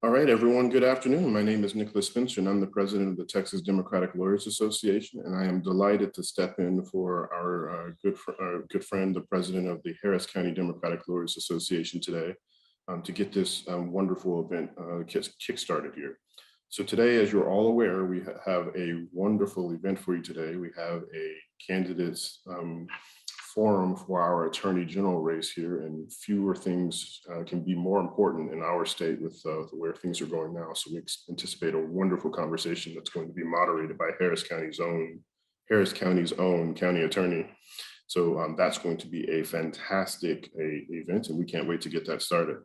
All right, everyone, good afternoon. My name is Nicholas Finch, and I'm the president of the Texas Democratic Lawyers Association, and I am delighted to step in for our good friend, the president of the Harris County Democratic Lawyers Association today, to get this wonderful event kick-started here. So today, as you're all aware, we have a wonderful event for you today. We have a candidates forum for our attorney general race here, and fewer things can be more important in our state with where things are going now. So we anticipate a wonderful conversation that's going to be moderated by Harris County's own county attorney. So that's going to be a fantastic event, and we can't wait to get that started.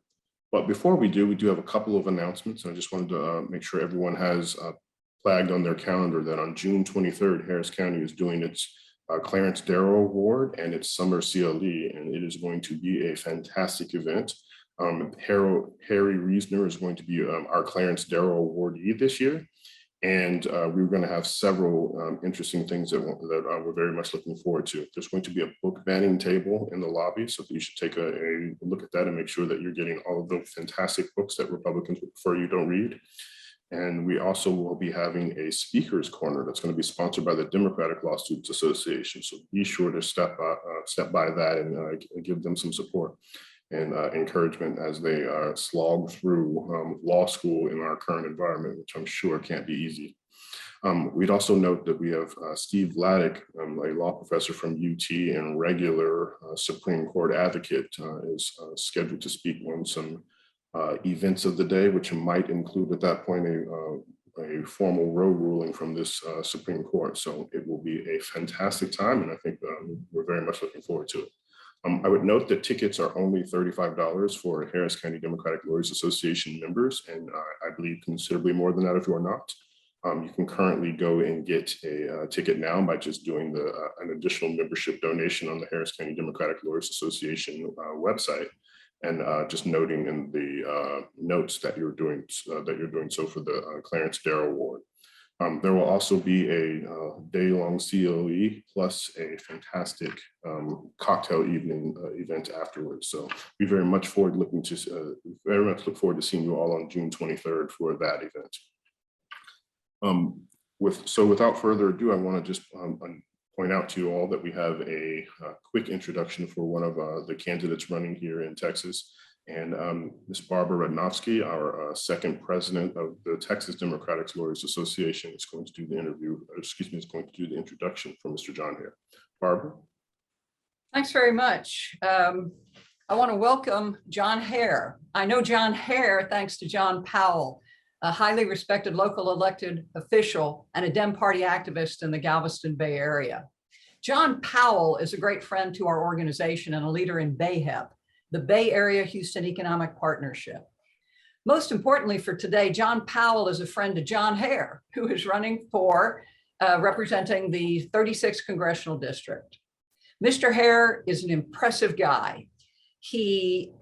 But before we do have a couple of announcements. I just wanted to make sure everyone has flagged on their calendar that on June 23rd, Harris County is doing its Clarence Darrow Award and its Summer CLE, and it is going to be a fantastic event. Harry Reisner is going to be our Clarence Darrow awardee this year, and we're going to have several interesting things that we're very much looking forward to. There's going to be a book banning table in the lobby, so you should take a look at that and make sure that you're getting all of the fantastic books that Republicans would prefer you don't read. And we also will be having a speaker's corner that's going to be sponsored by the Democratic Law Students Association. So be sure to step by that and give them some support and encouragement as they slog through law school in our current environment, which I'm sure can't be easy. We'd also note that we have Steve Vladeck, a law professor from UT and regular Supreme Court advocate, is scheduled to speak on some events of the day, which might include at that point a formal road ruling from this Supreme Court. So it will be a fantastic time, and I think we're very much looking forward to it. I would note that tickets are only $35 for Harris County Democratic Lawyers Association members, and I believe considerably more than that if you are not. You can currently go and get a ticket now by just doing an additional membership donation on the Harris County Democratic Lawyers Association website. And just noting in the notes that you're doing so for the Clarence Darrow Award. There will also be a day-long CLE plus a fantastic cocktail evening event afterwards. So we very much look forward to seeing you all on June 23rd for that event. Without further ado, I want to just point out to you all that we have a quick introduction for one of the candidates running here in Texas. And Ms. Barbara Radnofsky, our second president of the Texas Democratic Lawyers Association, is going to do the introduction for Mr. Jon Haire. Barbara? Thanks very much. I want to welcome Jon Haire. I know Jon Haire thanks to John Powell, a highly respected local elected official and a Dem Party activist in the Galveston Bay Area. John Powell is a great friend to our organization and a leader in BAYHEP, the Bay Area Houston Economic Partnership. Most importantly for today, John Powell is a friend to Jon Haire, who is running for representing the 36th Congressional District. Mr. Haire is an impressive guy. He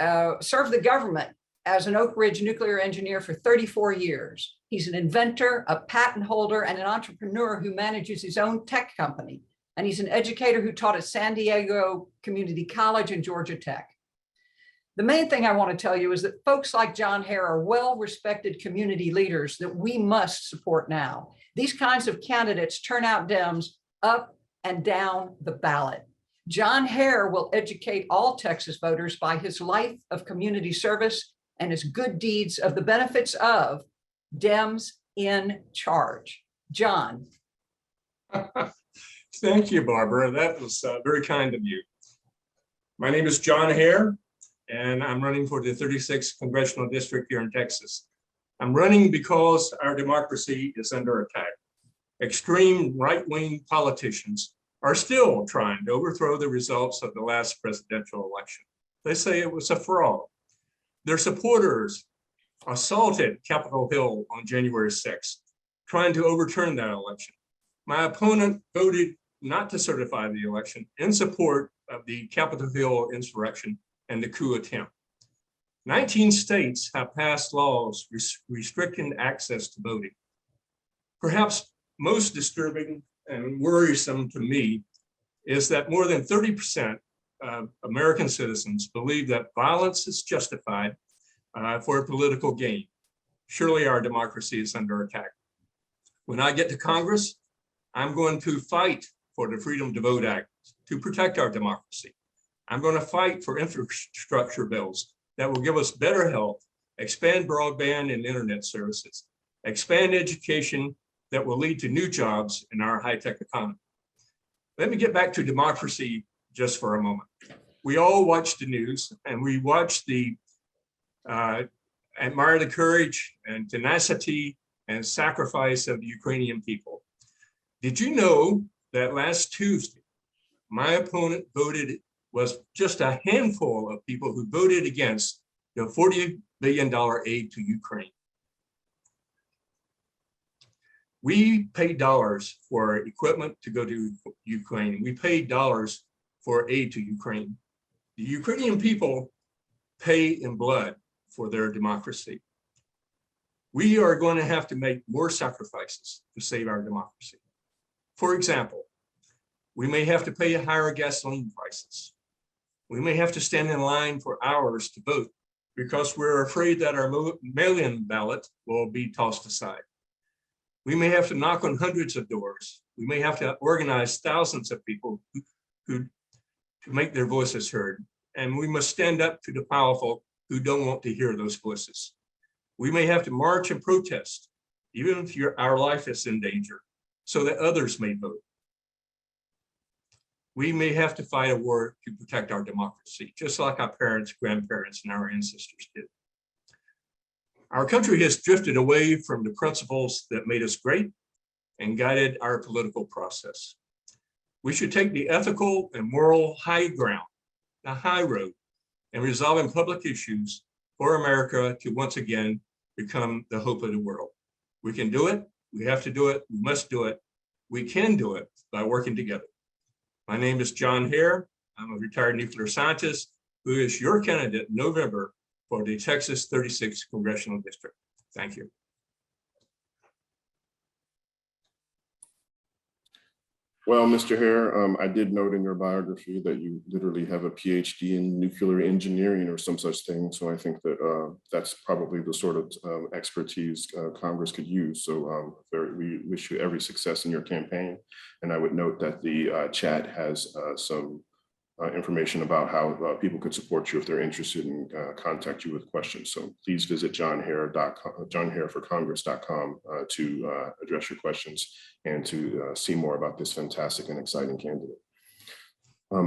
served the government as an Oak Ridge nuclear engineer for 34 years. He's an inventor, a patent holder, and an entrepreneur who manages his own tech company. And he's an educator who taught at San Diego Community College and Georgia Tech. The main thing I want to tell you is that folks like Jon Haire are well-respected community leaders that we must support now. These kinds of candidates turn out Dems up and down the ballot. Jon Haire will educate all Texas voters by his life of community service and his good deeds of the benefits of Dems in charge. Jon. Thank you, Barbara. That was very kind of you. My name is Jon Haire, and I'm running for the 36th Congressional District here in Texas. I'm running because our democracy is under attack. Extreme right-wing politicians are still trying to overthrow the results of the last presidential election. They say it was a fraud. Their supporters assaulted Capitol Hill on January 6th, trying to overturn that election. My opponent voted not to certify the election in support of the Capitol Hill insurrection and the coup attempt. 19 states have passed laws restricting access to voting. Perhaps most disturbing and worrisome to me is that more than 30% of American citizens believe that violence is justified for a political gain. surely our democracy is under attack. When I get to Congress, I'm going to fight for the Freedom to Vote Act to protect our democracy. I'm going to fight for infrastructure bills that will give us better health, expand broadband and internet services, expand education that will lead to new jobs in our high-tech economy. Let me get back to democracy just for a moment. We all watch the news and we watch admire the courage and tenacity and sacrifice of the Ukrainian people. Did you know that last Tuesday, my opponent was just a handful of people who voted against the $40 billion aid to Ukraine. We pay dollars for equipment to go to Ukraine. We pay dollars for aid to Ukraine. The Ukrainian people pay in blood for their democracy. We are going to have to make more sacrifices to save our democracy. For example, we may have to pay higher gasoline prices. We may have to stand in line for hours to vote because we're afraid that our mail-in ballot will be tossed aside. We may have to knock on hundreds of doors. We may have to organize thousands of people to make their voices heard. And we must stand up to the powerful who don't want to hear those voices. We may have to march and protest, even if our life is in danger, so that others may vote. We may have to fight a war to protect our democracy, just like our parents, grandparents, and our ancestors did. Our country has drifted away from the principles that made us great and guided our political process. We should take the ethical and moral high ground, the high road, and resolving public issues for America to once again become the hope of the world. We can do it. We have to do it. We must do it. We can do it by working together. My name is Jon Haire. I'm a retired nuclear scientist who is your candidate in November for the Texas 36th Congressional District. Thank you. Well, Mr. Haire, I did note in your biography that you literally have a PhD in nuclear engineering or some such thing. So I think that that's probably the sort of expertise Congress could use. So we wish you every success in your campaign. And I would note that the chat has some information about how people could support you if they're interested in contact you with questions. So please visit jonhaireforcongress.com to address your questions and to see more about this fantastic and exciting candidate.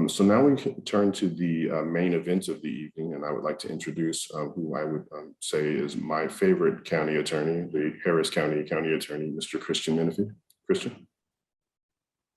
So now we can turn to the main events of the evening, and I would like to introduce who I would say is my favorite county attorney, the Harris County Attorney, Mr. Christian Menefee. Christian.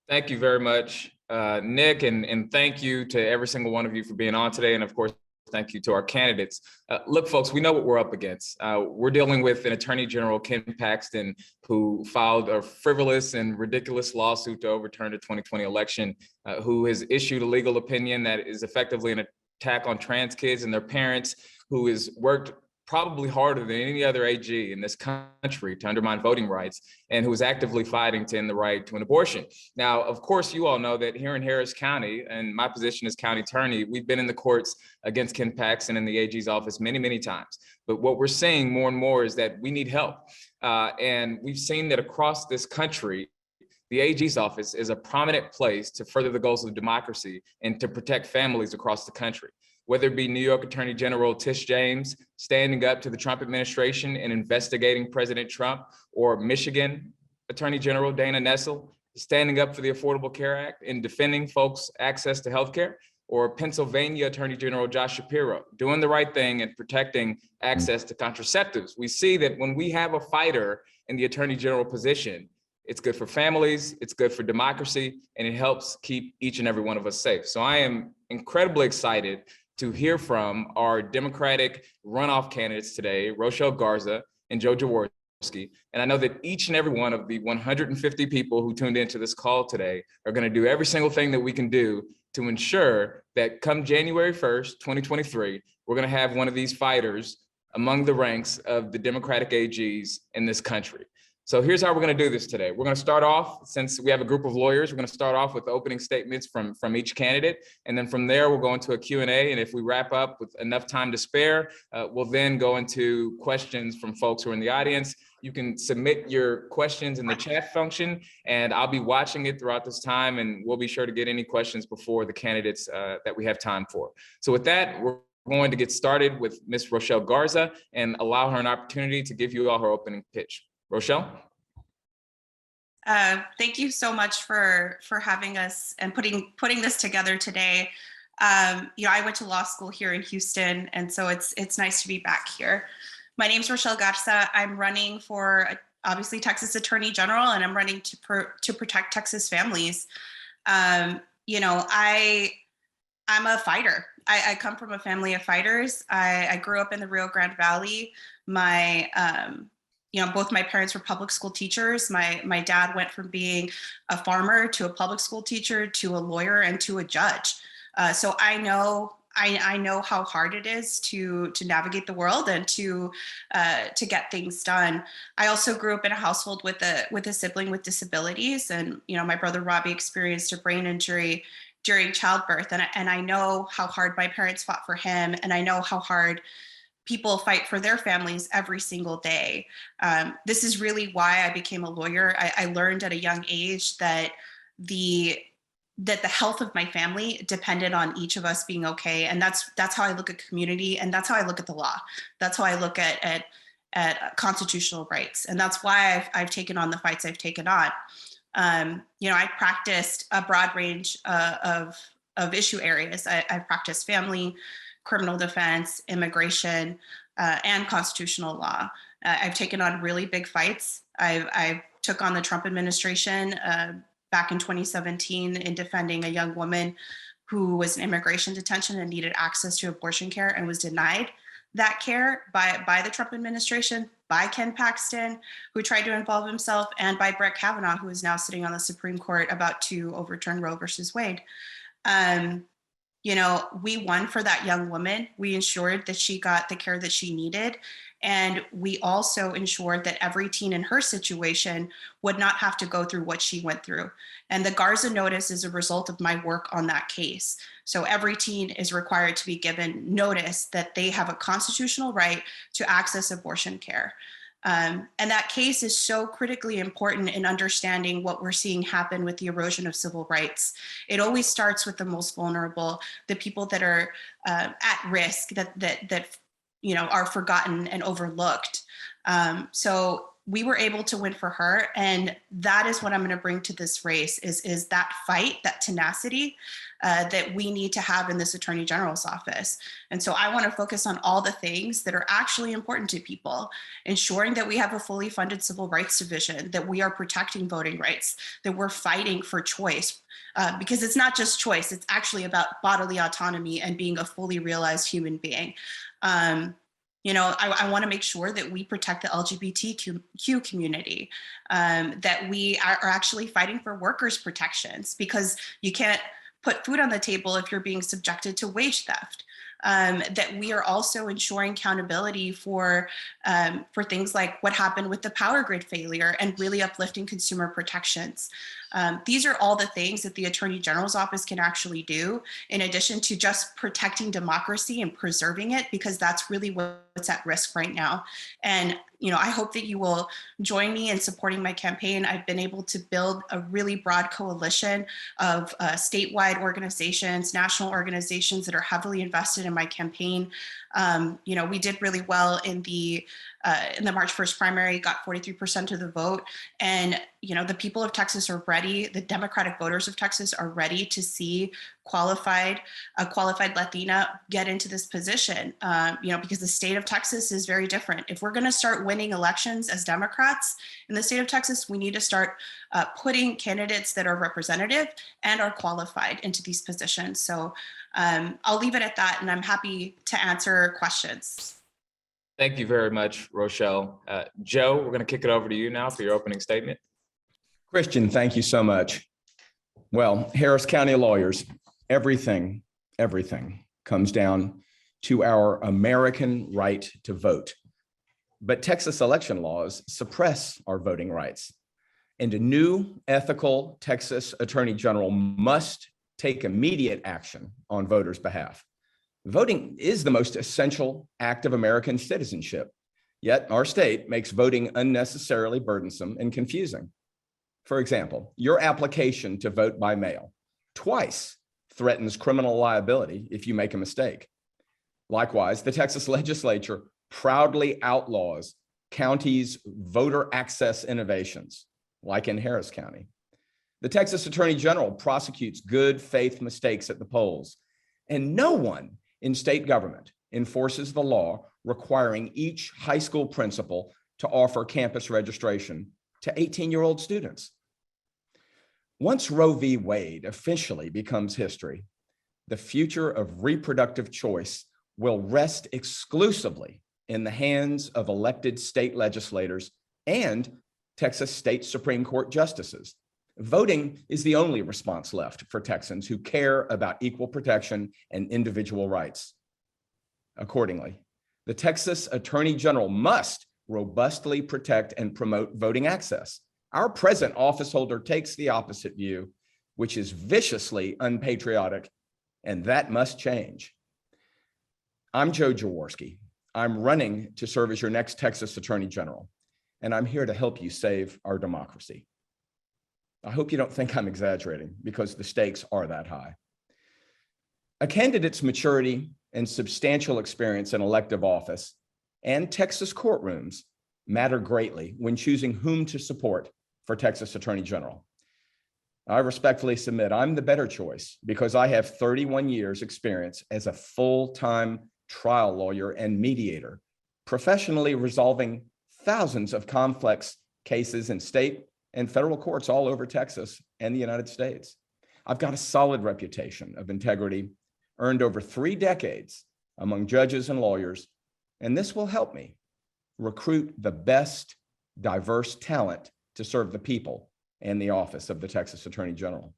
Thank you very much, Nick, and thank you to every single one of you for being on today. And of course, thank you to our candidates. Look, folks, we know what we're up against. We're dealing with an Attorney General, Ken Paxton, who filed a frivolous and ridiculous lawsuit to overturn the 2020 election, who has issued a legal opinion that is effectively an attack on trans kids and their parents, who has worked probably harder than any other AG in this country to undermine voting rights, and who is actively fighting to end the right to an abortion. Now, of course, you all know that here in Harris County, and my position as county attorney, we've been in the courts against Ken Paxton in the AG's office many, many times. But what we're seeing more and more is that we need help. And we've seen that across this country, the AG's office is a prominent place to further the goals of democracy and to protect families across the country. Whether it be New York Attorney General Tish James standing up to the Trump administration and investigating President Trump, or Michigan Attorney General Dana Nessel standing up for the Affordable Care Act and defending folks' access to healthcare, or Pennsylvania Attorney General Josh Shapiro doing the right thing and protecting access to contraceptives. We see that when we have a fighter in the Attorney General position, it's good for families, it's good for democracy, and it helps keep each and every one of us safe. So I am incredibly excited to hear from our Democratic runoff candidates today, Rochelle Garza and Joe Jaworski. And I know that each and every one of the 150 people who tuned into this call today are going to do every single thing that we can do to ensure that come January 1st, 2023, we're going to have one of these fighters among the ranks of the Democratic AGs in this country. So here's how we're going to do this today. We're going to start off, since we have a group of lawyers, we're going to start off with opening statements from each candidate. And then from there, we'll go into a Q&A. And if we wrap up with enough time to spare, we'll then go into questions from folks who are in the audience. You can submit your questions in the chat function, and I'll be watching it throughout this time. And we'll be sure to get any questions before the candidates that we have time for. So with that, we're going to get started with Ms. Rochelle Garza and allow her an opportunity to give you all her opening pitch. Rochelle? Thank you so much for having us and putting this together today. I went to law school here in Houston, and so it's nice to be back here. My name is Rochelle Garza. I'm running for obviously Texas Attorney General, and I'm running to protect Texas families. I'm a fighter. I come from a family of fighters. I grew up in the Rio Grande Valley. Both my parents were public school teachers. My dad went from being a farmer to a public school teacher to a lawyer and to a judge. So I know how hard it is to navigate the world and to get things done. I also grew up in a household with a sibling with disabilities, and my brother Robbie experienced a brain injury during childbirth, and I know how hard my parents fought for him, and I know how hard people fight for their families every single day. This is really why I became a lawyer. I learned at a young age that the health of my family depended on each of us being okay. And that's how I look at community, and that's how I look at the law. That's how I look at constitutional rights. And that's why I've taken on the fights I've taken on. I practiced a broad range of issue areas. I practiced family, criminal defense, immigration, and constitutional law. I've taken on really big fights. I took on the Trump administration back in 2017 in defending a young woman who was in immigration detention and needed access to abortion care and was denied that care by the Trump administration, by Ken Paxton, who tried to involve himself, and by Brett Kavanaugh, who is now sitting on the Supreme Court about to overturn Roe versus Wade. We won for that young woman. We ensured that she got the care that she needed. And we also ensured that every teen in her situation would not have to go through what she went through. And the Garza Notice is a result of my work on that case. So every teen is required to be given notice that they have a constitutional right to access abortion care. And that case is so critically important in understanding what we're seeing happen with the erosion of civil rights. It always starts with the most vulnerable, the people that are at risk, that are forgotten and overlooked. So we were able to win for her, and that is what I'm going to bring to this race is that fight, that tenacity that we need to have in this Attorney General's office. And so I want to focus on all the things that are actually important to people, ensuring that we have a fully funded civil rights division, that we are protecting voting rights, that we're fighting for choice, because it's not just choice, it's actually about bodily autonomy and being a fully realized human being. I want to make sure that we protect the LGBTQ community, that we are actually fighting for workers' protections, because you can't put food on the table if you're being subjected to wage theft. That we are also ensuring accountability for things like what happened with the power grid failure and really uplifting consumer protections. These are all the things that the Attorney General's office can actually do, in addition to just protecting democracy and preserving it, because that's really what's at risk right now. And I hope that you will join me in supporting my campaign. I've been able to build a really broad coalition of statewide organizations, national organizations that are heavily invested in my campaign. We did really well in the March 1st primary, got 43% of the vote. And, the people of Texas are ready. The Democratic voters of Texas are ready to see a qualified Latina get into this position, because the state of Texas is very different. If we're going to start winning elections as Democrats in the state of Texas, we need to start putting candidates that are representative and are qualified into these positions. So I'll leave it at that, and I'm happy to answer questions. Thank you very much, Rochelle. Joe, we're going to kick it over to you now for your opening statement. Christian, thank you so much. Well, Harris County lawyers, everything comes down to our American right to vote. But Texas election laws suppress our voting rights. And a new ethical Texas Attorney General must take immediate action on voters' behalf. Voting is the most essential act of American citizenship, yet our state makes voting unnecessarily burdensome and confusing. For example, your application to vote by mail twice threatens criminal liability if you make a mistake. Likewise, the Texas legislature proudly outlaws counties' voter access innovations, like in Harris County. The Texas Attorney General prosecutes good faith mistakes at the polls, and no one in state government enforces the law requiring each high school principal to offer campus registration to 18-year-old students. Once Roe v. Wade officially becomes history, the future of reproductive choice will rest exclusively in the hands of elected state legislators and Texas State Supreme Court justices. Voting is the only response left for Texans who care about equal protection and individual rights. Accordingly, the Texas Attorney General must robustly protect and promote voting access. Our present officeholder takes the opposite view, which is viciously unpatriotic, and that must change. I'm Joe Jaworski. I'm running to serve as your next Texas Attorney General, and I'm here to help you save our democracy. I hope you don't think I'm exaggerating, because the stakes are that high. A candidate's maturity and substantial experience in elective office and Texas courtrooms matter greatly when choosing whom to support for Texas Attorney General. I respectfully submit I'm the better choice because I have 31 years experience as a full-time trial lawyer and mediator, professionally resolving thousands of complex cases in state and federal courts all over Texas and the United States. I've got a solid reputation of integrity, earned over 3 decades among judges and lawyers, and this will help me recruit the best diverse talent to serve the people and the office of the Texas Attorney General.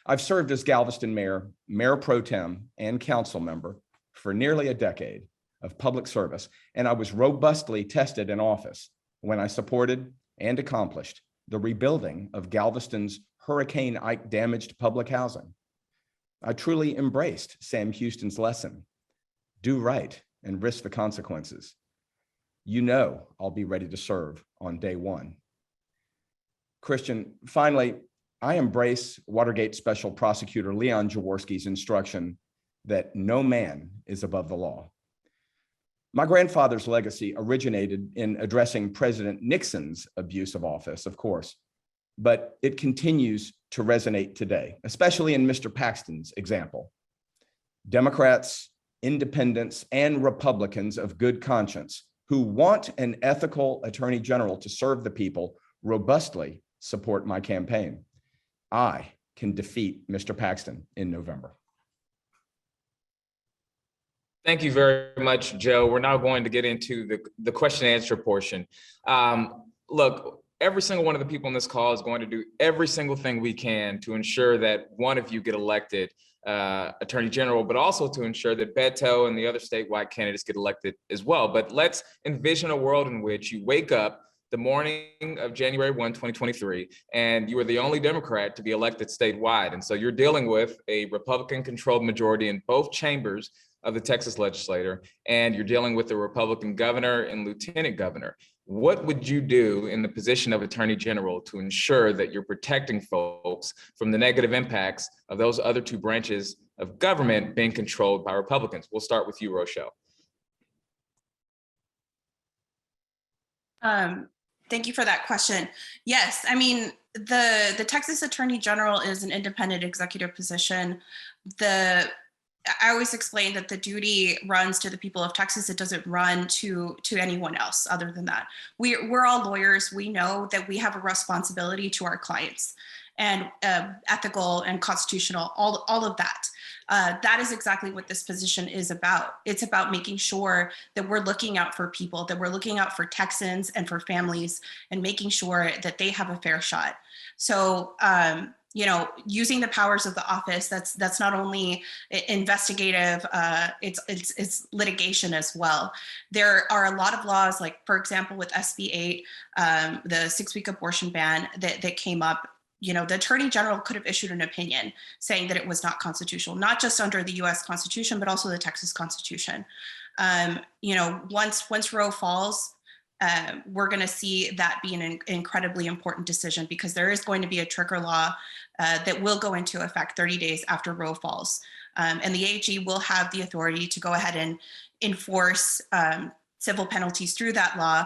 I've served as Galveston mayor, mayor pro tem, and council member for nearly a decade of public service, and I was robustly tested in office when I supported and accomplished the rebuilding of Galveston's Hurricane Ike damaged public housing. I truly embraced Sam Houston's lesson: do right and risk the consequences. You know I'll be ready to serve on day one. Christian, finally, I embrace Watergate Special Prosecutor Leon Jaworski's instruction that no man is above the law. My grandfather's legacy originated in addressing President Nixon's abuse of office, of course, but it continues to resonate today, especially in Mr. Paxton's example. Democrats, independents, and Republicans of good conscience who want an ethical attorney general to serve the people robustly support my campaign. I can defeat Mr. Paxton in November. Thank you very much, Joe. We're now going to get into the question and answer portion. Look, every single one of the people on this call is going to do every single thing we can to ensure that one of you get elected Attorney General, but also to ensure that Beto and the other statewide candidates get elected as well. But let's envision a world in which you wake up the morning of January 1, 2023, and you are the only Democrat to be elected statewide. And so you're dealing with a Republican-controlled majority in both chambers of the Texas legislature, and you're dealing with the Republican governor and lieutenant governor. What would you do in the position of Attorney General to ensure that you're protecting folks from the negative impacts of those other two branches of government being controlled by Republicans? We'll start with you, Rochelle. Thank you for that question. Yes, I mean, the Texas Attorney General is an independent executive position. I always explain that the duty runs to the people of Texas. It doesn't run to anyone else other than that. We're all lawyers. We know that we have a responsibility to our clients, and ethical and constitutional, all of that. That is exactly what this position is about. It's about making sure that we're looking out for people, that we're looking out for Texans and for families, and making sure that they have a fair shot. So using the powers of the office, that's not only investigative, it's litigation as well. There are a lot of laws, like for example, with SB 8, the 6-week abortion ban that came up. The Attorney General could have issued an opinion saying that it was not constitutional, not just under the U.S. Constitution, but also the Texas Constitution. Once Roe falls, we're going to see that be an incredibly important decision, because there is going to be a trigger law that will go into effect 30 days after Roe falls. And the AG will have the authority to go ahead and enforce civil penalties through that law,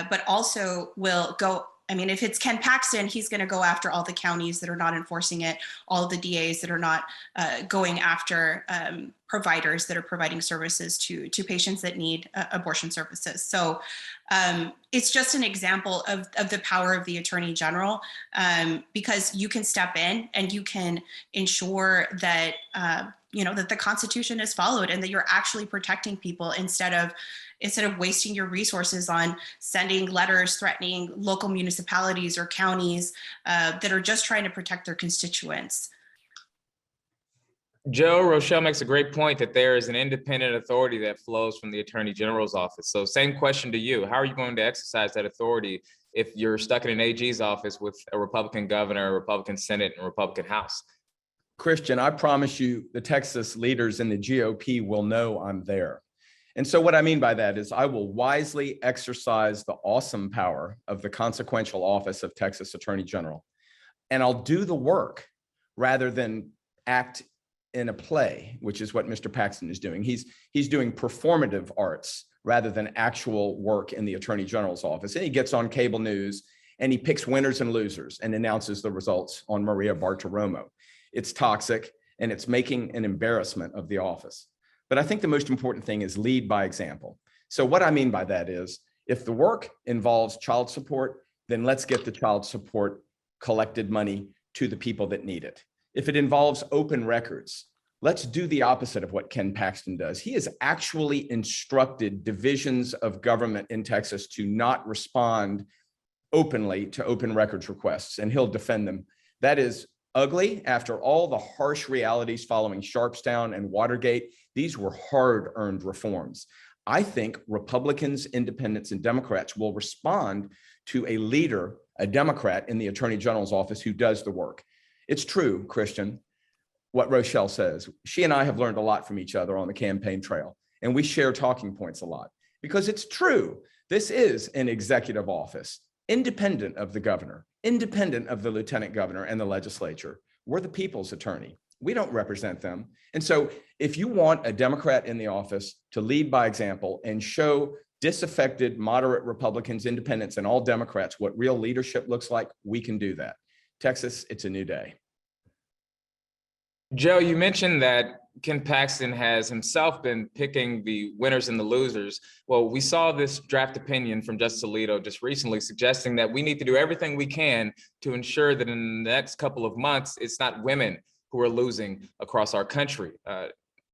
but also will go, if it's Ken Paxton, he's going to go after all the counties that are not enforcing it, all of the DAs that are not going after providers that are providing services to patients that need abortion services. So it's just an example of the power of the Attorney General, because you can step in and you can ensure that that the Constitution is followed and that you're actually protecting people instead of wasting your resources on sending letters threatening local municipalities or counties that are just trying to protect their constituents. Joe, Rochelle makes a great point that there is an independent authority that flows from the Attorney General's office. So same question to you. How are you going to exercise that authority if you're stuck in an AG's office with a Republican governor, a Republican Senate, and a Republican House? Christian, I promise you the Texas leaders in the GOP will know I'm there. And so what I mean by that is I will wisely exercise the awesome power of the consequential office of Texas Attorney General. And I'll do the work rather than act in a play, which is what Mr. Paxton is doing. He's doing performative arts rather than actual work in the Attorney General's office. And he gets on cable news and he picks winners and losers and announces the results on Maria Bartiromo. It's toxic and it's making an embarrassment of the office. But I think the most important thing is lead by example. So what I mean by that is if the work involves child support, then let's get the child support collected money to the people that need it. If it involves open records, let's do the opposite of what Ken Paxton does. He has actually instructed divisions of government in Texas to not respond openly to open records requests, and he'll defend them. That is ugly. After all the harsh realities following Sharpstown and Watergate, these were hard-earned reforms. I think Republicans, independents, and Democrats will respond to a leader, a Democrat in the Attorney General's office who does the work. It's true, Christian, what Rochelle says. She and I have learned a lot from each other on the campaign trail, and we share talking points a lot because it's true. This is an executive office, independent of the governor, independent of the lieutenant governor and the legislature. We're the people's attorney. We don't represent them. And so if you want a Democrat in the office to lead by example and show disaffected, moderate Republicans, independents, and all Democrats what real leadership looks like, we can do that. Texas, it's a new day. Joe, you mentioned that Ken Paxton has himself been picking the winners and the losers. Well, we saw this draft opinion from Justice Alito just recently suggesting that we need to do everything we can to ensure that in the next couple of months, it's not women who are losing across our country.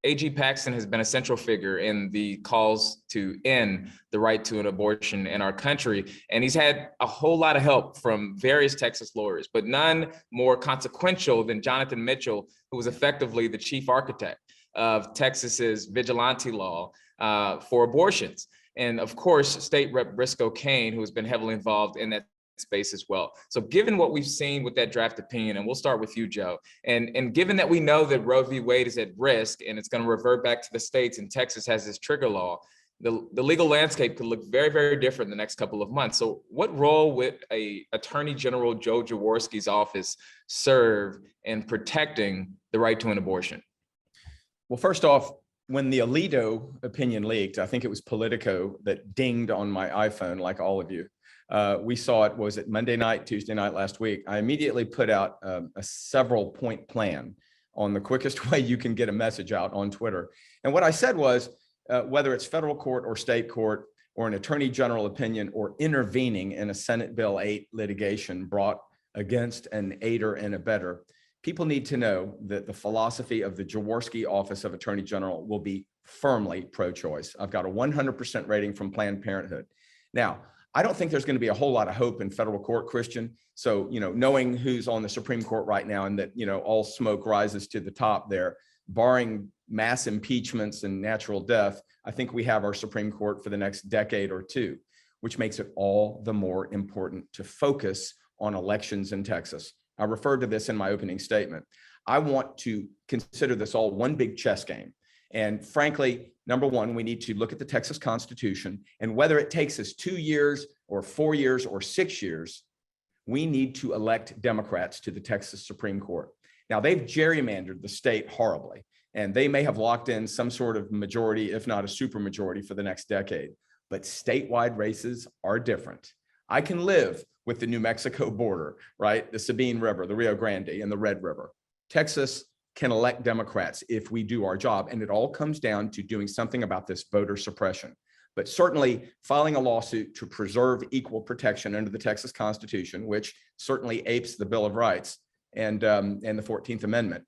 AG Paxton has been a central figure in the calls to end the right to an abortion in our country. And he's had a whole lot of help from various Texas lawyers, but none more consequential than Jonathan Mitchell, who was effectively the chief architect of Texas's vigilante law for abortions. And of course, State Rep Briscoe Cain, who has been heavily involved in that space as well. So given what we've seen with that draft opinion, and we'll start with you, Joe, and given that we know that Roe v. Wade is at risk and it's going to revert back to the states and Texas has this trigger law, the legal landscape could look very, very different in the next couple of months. So what role would a Attorney General Joe Jaworski's office serve in protecting the right to an abortion? Well, first off, when the Alito opinion leaked, I think it was Politico that dinged on my iPhone, like all of you. We saw it, was it Monday night, Tuesday night last week. I immediately put out a several point plan on the quickest way you can get a message out on Twitter. And what I said was, whether it's federal court or state court or an attorney general opinion or intervening in a Senate Bill 8 litigation brought against an aider and abetter, people need to know that the philosophy of the Jaworski Office of Attorney General will be firmly pro-choice. I've got a 100% rating from Planned Parenthood. Now, I don't think there's going to be a whole lot of hope in federal court, Christian. So, knowing who's on the Supreme Court right now and that, all smoke rises to the top there, barring mass impeachments and natural death, I think we have our Supreme Court for the next decade or two, which makes it all the more important to focus on elections in Texas. I referred to this in my opening statement. I want to consider this all one big chess game. And frankly, number one, we need to look at the Texas Constitution, and whether it takes us 2 years or 4 years or 6 years, we need to elect Democrats to the Texas Supreme Court. Now, they've gerrymandered the state horribly, and they may have locked in some sort of majority, if not a supermajority, for the next decade. But statewide races are different. I can live with the New Mexico border, right? The Sabine River, the Rio Grande, and the Red River. Texas can elect Democrats if we do our job. And it all comes down to doing something about this voter suppression. But certainly filing a lawsuit to preserve equal protection under the Texas Constitution, which certainly apes the Bill of Rights and the 14th Amendment.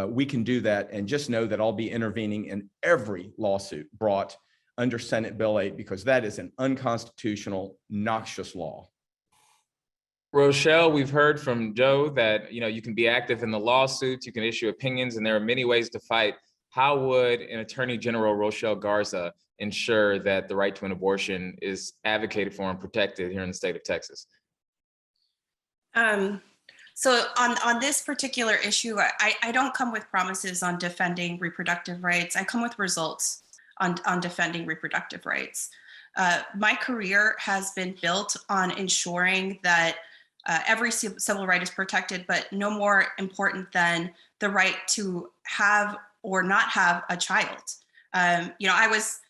We can do that, and just know that I'll be intervening in every lawsuit brought under Senate Bill 8, because that is an unconstitutional, noxious law. Rochelle, we've heard from Joe that you can be active in the lawsuits, you can issue opinions, and there are many ways to fight. How would an Attorney General Rochelle Garza ensure that the right to an abortion is advocated for and protected here in the state of Texas? So on this particular issue, I don't come with promises on defending reproductive rights. I come with results on defending reproductive rights. My career has been built on ensuring that every civil right is protected, but no more important than the right to have or not have a child. I was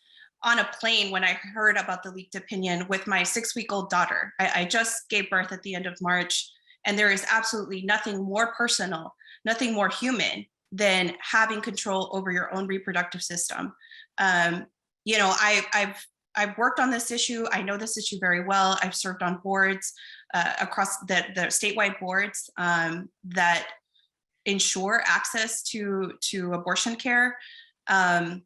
on a plane when I heard about the leaked opinion with my 6-week-old daughter. I just gave birth at the end of March, and there is absolutely nothing more personal, nothing more human than having control over your own reproductive system. I've worked on this issue. I know this issue very well. I've served on boards across the statewide boards that ensure access to abortion care. I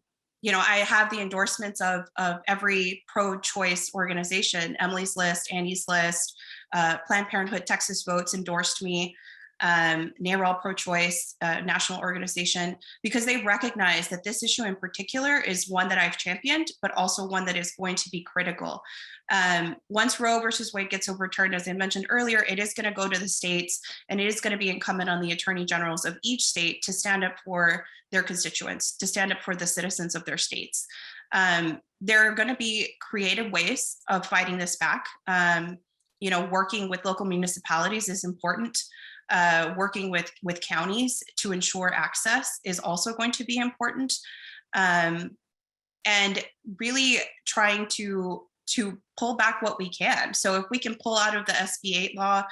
have the endorsements of every pro-choice organization. Emily's List, Annie's List, Planned Parenthood Texas Votes endorsed me. NARAL Pro-Choice national organization, because they recognize that this issue in particular is one that I've championed, but also one that is going to be critical. Once Roe versus Wade gets overturned, as I mentioned earlier, it is going to go to the states, and it is going to be incumbent on the attorney generals of each state to stand up for their constituents, to stand up for the citizens of their states. There are going to be creative ways of fighting this back. Working with local municipalities is important. Working with counties to ensure access is also going to be important, and really trying to pull back what we can. So if we can pull out of the SB 8 law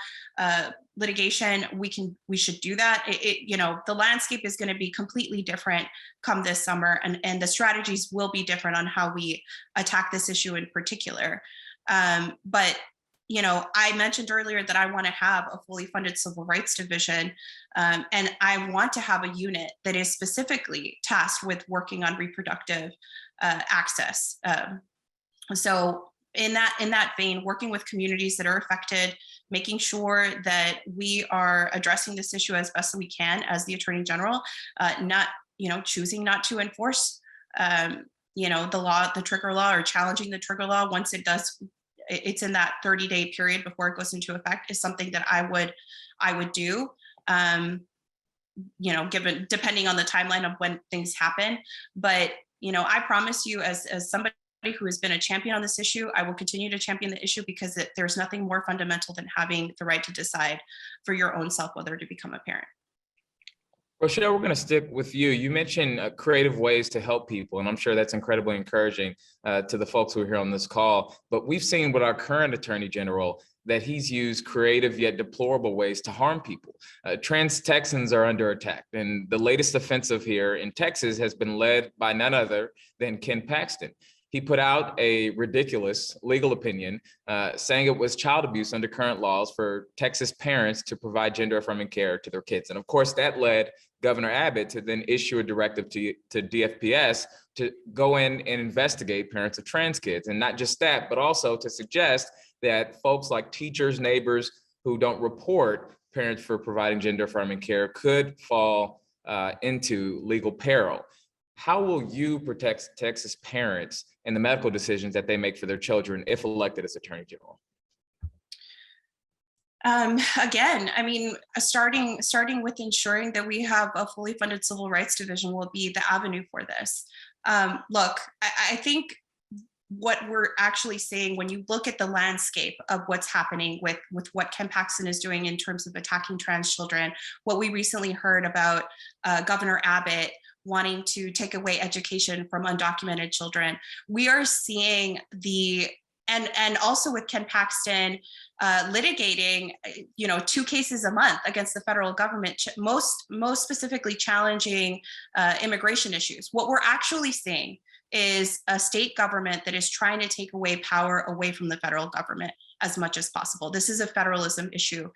litigation, we should do that. The landscape is going to be completely different come this summer, and the strategies will be different on how we attack this issue in particular. But I mentioned earlier that I want to have a fully funded civil rights division, and I want to have a unit that is specifically tasked with working on reproductive access. So in that vein, working with communities that are affected, making sure that we are addressing this issue as best we can as the Attorney General, choosing not to enforce, the trigger law, or challenging the trigger law once it's in that 30-day period before it goes into effect, is something that I would do, depending on the timeline of when things happen. But, I promise you, as somebody who has been a champion on this issue, I will continue to champion the issue, because there's nothing more fundamental than having the right to decide for your own self whether to become a parent. Rochelle, we're going to stick with you. You mentioned creative ways to help people, and I'm sure that's incredibly encouraging to the folks who are here on this call. But we've seen with our current Attorney General that he's used creative yet deplorable ways to harm people. Trans Texans are under attack, and the latest offensive here in Texas has been led by none other than Ken Paxton. He put out a ridiculous legal opinion saying it was child abuse under current laws for Texas parents to provide gender-affirming care to their kids. And of course, that led Governor Abbott to then issue a directive to DFPS to go in and investigate parents of trans kids. And not just that, but also to suggest that folks like teachers, neighbors who don't report parents for providing gender affirming care could fall into legal peril. How will you protect Texas parents and the medical decisions that they make for their children if elected as Attorney General? Again, I mean, starting with ensuring that we have a fully funded civil rights division will be the avenue for this. Look, I think what we're actually saying when you look at the landscape of what's happening with what Ken Paxton is doing in terms of attacking trans children, what we recently heard about Governor Abbott wanting to take away education from undocumented children, we are seeing and also with Ken Paxton litigating, 2 cases a month against the federal government, most specifically challenging immigration issues. What we're actually seeing is a state government that is trying to take away power away from the federal government as much as possible. This is a federalism issue.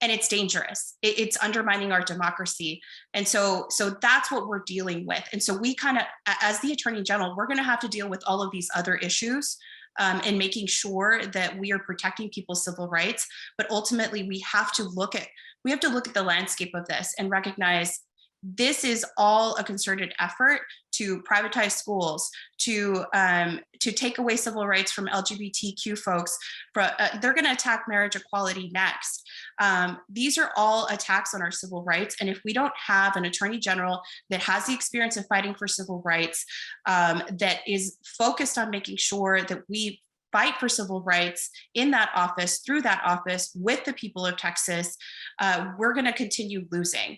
And it's dangerous. It's undermining our democracy. And so that's what we're dealing with. And so we kind of, as the Attorney General, we're going to have to deal with all of these other issues and making sure that we are protecting people's civil rights. But ultimately, we have to look at the landscape of this and recognize this is all a concerted effort to privatize schools, to take away civil rights from LGBTQ folks. They're going to attack marriage equality next. These are all attacks on our civil rights. And if we don't have an Attorney General that has the experience of fighting for civil rights, that is focused on making sure that we fight for civil rights in that office, through that office, with the people of Texas, we're going to continue losing.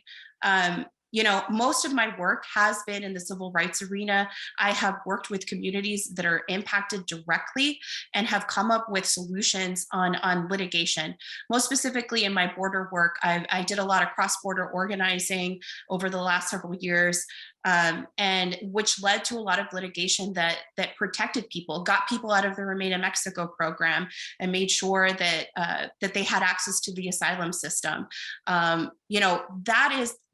Most of my work has been in the civil rights arena. I have worked with communities that are impacted directly and have come up with solutions on litigation. Most specifically in my border work, I did a lot of cross-border organizing over the last several years, and which led to a lot of litigation that protected people, got people out of the Remain in Mexico program, and made sure that that they had access to the asylum system.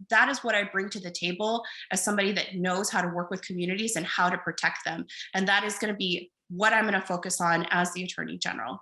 That is what I bring to the table as somebody that knows how to work with communities and how to protect them. And that is going to be what I'm going to focus on as the Attorney General.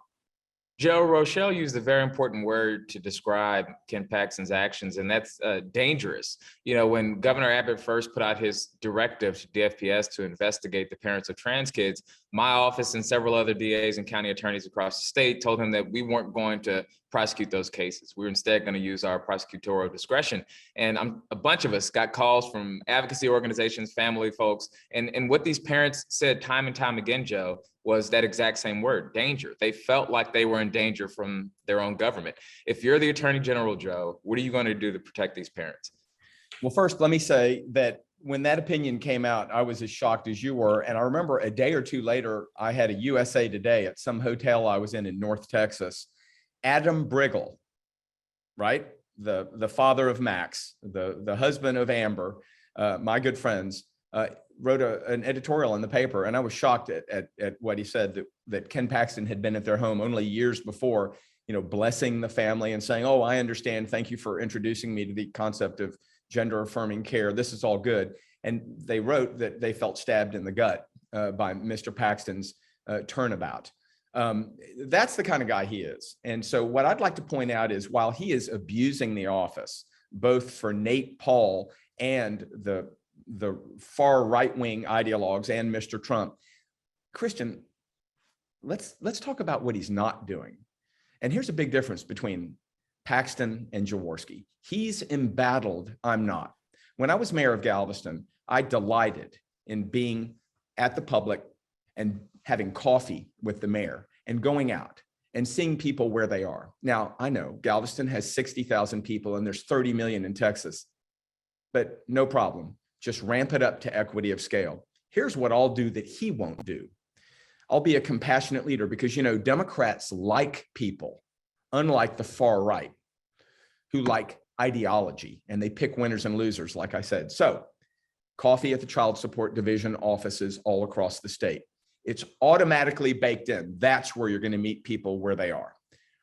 Joe, Rochelle used a very important word to describe Ken Paxton's actions, and that's dangerous. When Governor Abbott first put out his directive to DFPS to investigate the parents of trans kids, my office and several other DAs and county attorneys across the state told him that we weren't going to prosecute those cases. We were instead going to use our prosecutorial discretion. And a bunch of us got calls from advocacy organizations, family folks, and what these parents said time and time again, Joe, was that exact same word, danger. They felt like they were in danger from their own government. If you're the Attorney General, Joe, what are you going to do to protect these parents? Well, first, let me say that when that opinion came out, I was as shocked as you were. And I remember a day or two later, I had a USA Today at some hotel I was in North Texas. Adam Briggle, right? The father of Max, the husband of Amber, my good friends, wrote an editorial in the paper, and I was shocked at what he said, that Ken Paxton had been at their home only years before, blessing the family and saying, "Oh, I understand. Thank you for introducing me to the concept of gender affirming care. This is all good." And they wrote that they felt stabbed in the gut by Mr. Paxton's turnabout. That's the kind of guy he is. And so what I'd like to point out is, while he is abusing the office, both for Nate Paul and the far right-wing ideologues and Mr. Trump, Christian, let's talk about what he's not doing. And here's a big difference between Paxton and Jaworski. He's embattled, I'm not. When I was mayor of Galveston, I delighted in being at the public and having coffee with the mayor and going out and seeing people where they are. Now, I know Galveston has 60,000 people and there's 30 million in Texas, but no problem. Just ramp it up to equity of scale. Here's what I'll do that he won't do. I'll be a compassionate leader, because, Democrats like people, unlike the far right, who like ideology, and they pick winners and losers, like I said. So, coffee at the Child Support Division offices all across the state. It's automatically baked in. That's where you're going to meet people where they are.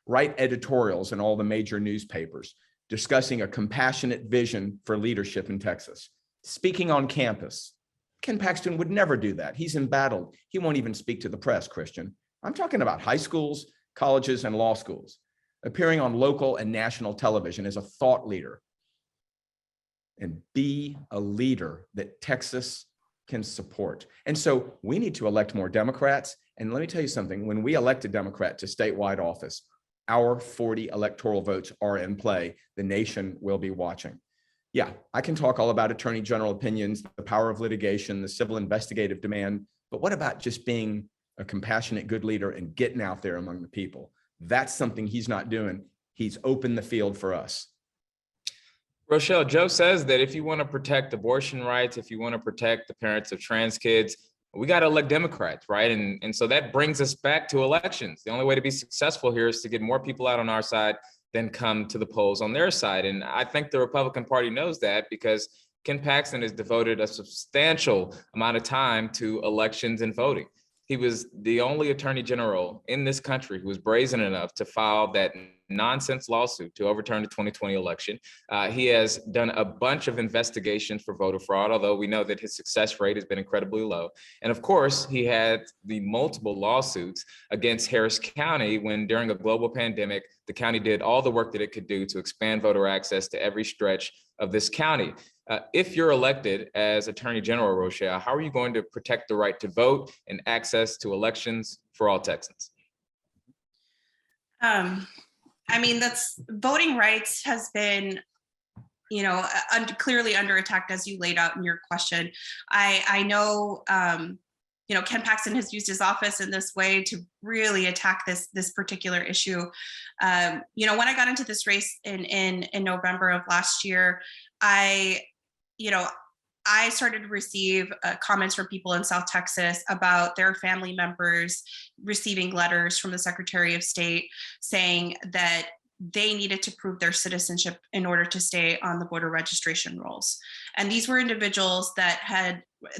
Write editorials in all the major newspapers discussing a compassionate vision for leadership in Texas. Speaking on campus. Ken Paxton would never do that. He's embattled. He won't even speak to the press, Christian. I'm talking about high schools, colleges, and law schools, appearing on local and national television as a thought leader. And be a leader that Texas can support. And so we need to elect more Democrats. And let me tell you something, when we elect a Democrat to statewide office, our 40 electoral votes are in play. The nation will be watching. Yeah, I can talk all about attorney general opinions, the power of litigation, the civil investigative demand, but what about just being a compassionate, good leader and getting out there among the people? That's something he's not doing. He's opened the field for us. Rochelle, Joe says that if you want to protect abortion rights, if you want to protect the parents of trans kids, we got to elect Democrats, right? And so that brings us back to elections. The only way to be successful here is to get more people out on our side than come to the polls on their side. And I think the Republican Party knows that, because Ken Paxton has devoted a substantial amount of time to elections and voting. He was the only attorney general in this country who was brazen enough to file that nonsense lawsuit to overturn the 2020 election. He has done a bunch of investigations for voter fraud, although we know that his success rate has been incredibly low. And of course, he had the multiple lawsuits against Harris County when, during a global pandemic, the county did all the work that it could do to expand voter access to every stretch of this county. If you're elected as Attorney General, Rochelle, how are you going to protect the right to vote and access to elections for all Texans? I mean, that's voting rights has been, clearly under attack, as you laid out in your question. I know, Ken Paxton has used his office in this way to really attack this particular issue. When I got into this race in November of last year, I started to receive comments from people in South Texas about their family members receiving letters from the Secretary of State saying that they needed to prove their citizenship in order to stay on the voter registration rolls. And these were individuals that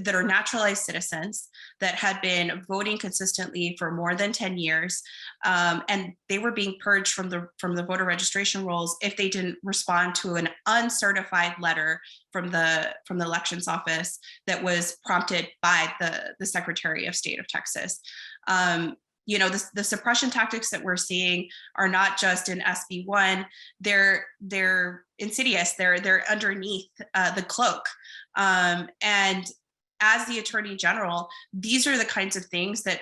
are naturalized citizens that had been voting consistently for more than 10 years. And they were being purged from the voter registration rolls if they didn't respond to an uncertified letter from the elections office that was prompted by the Secretary of State of Texas. The suppression tactics that we're seeing are not just in SB 1, they're insidious, they're underneath the cloak. And as the Attorney General, these are the kinds of things that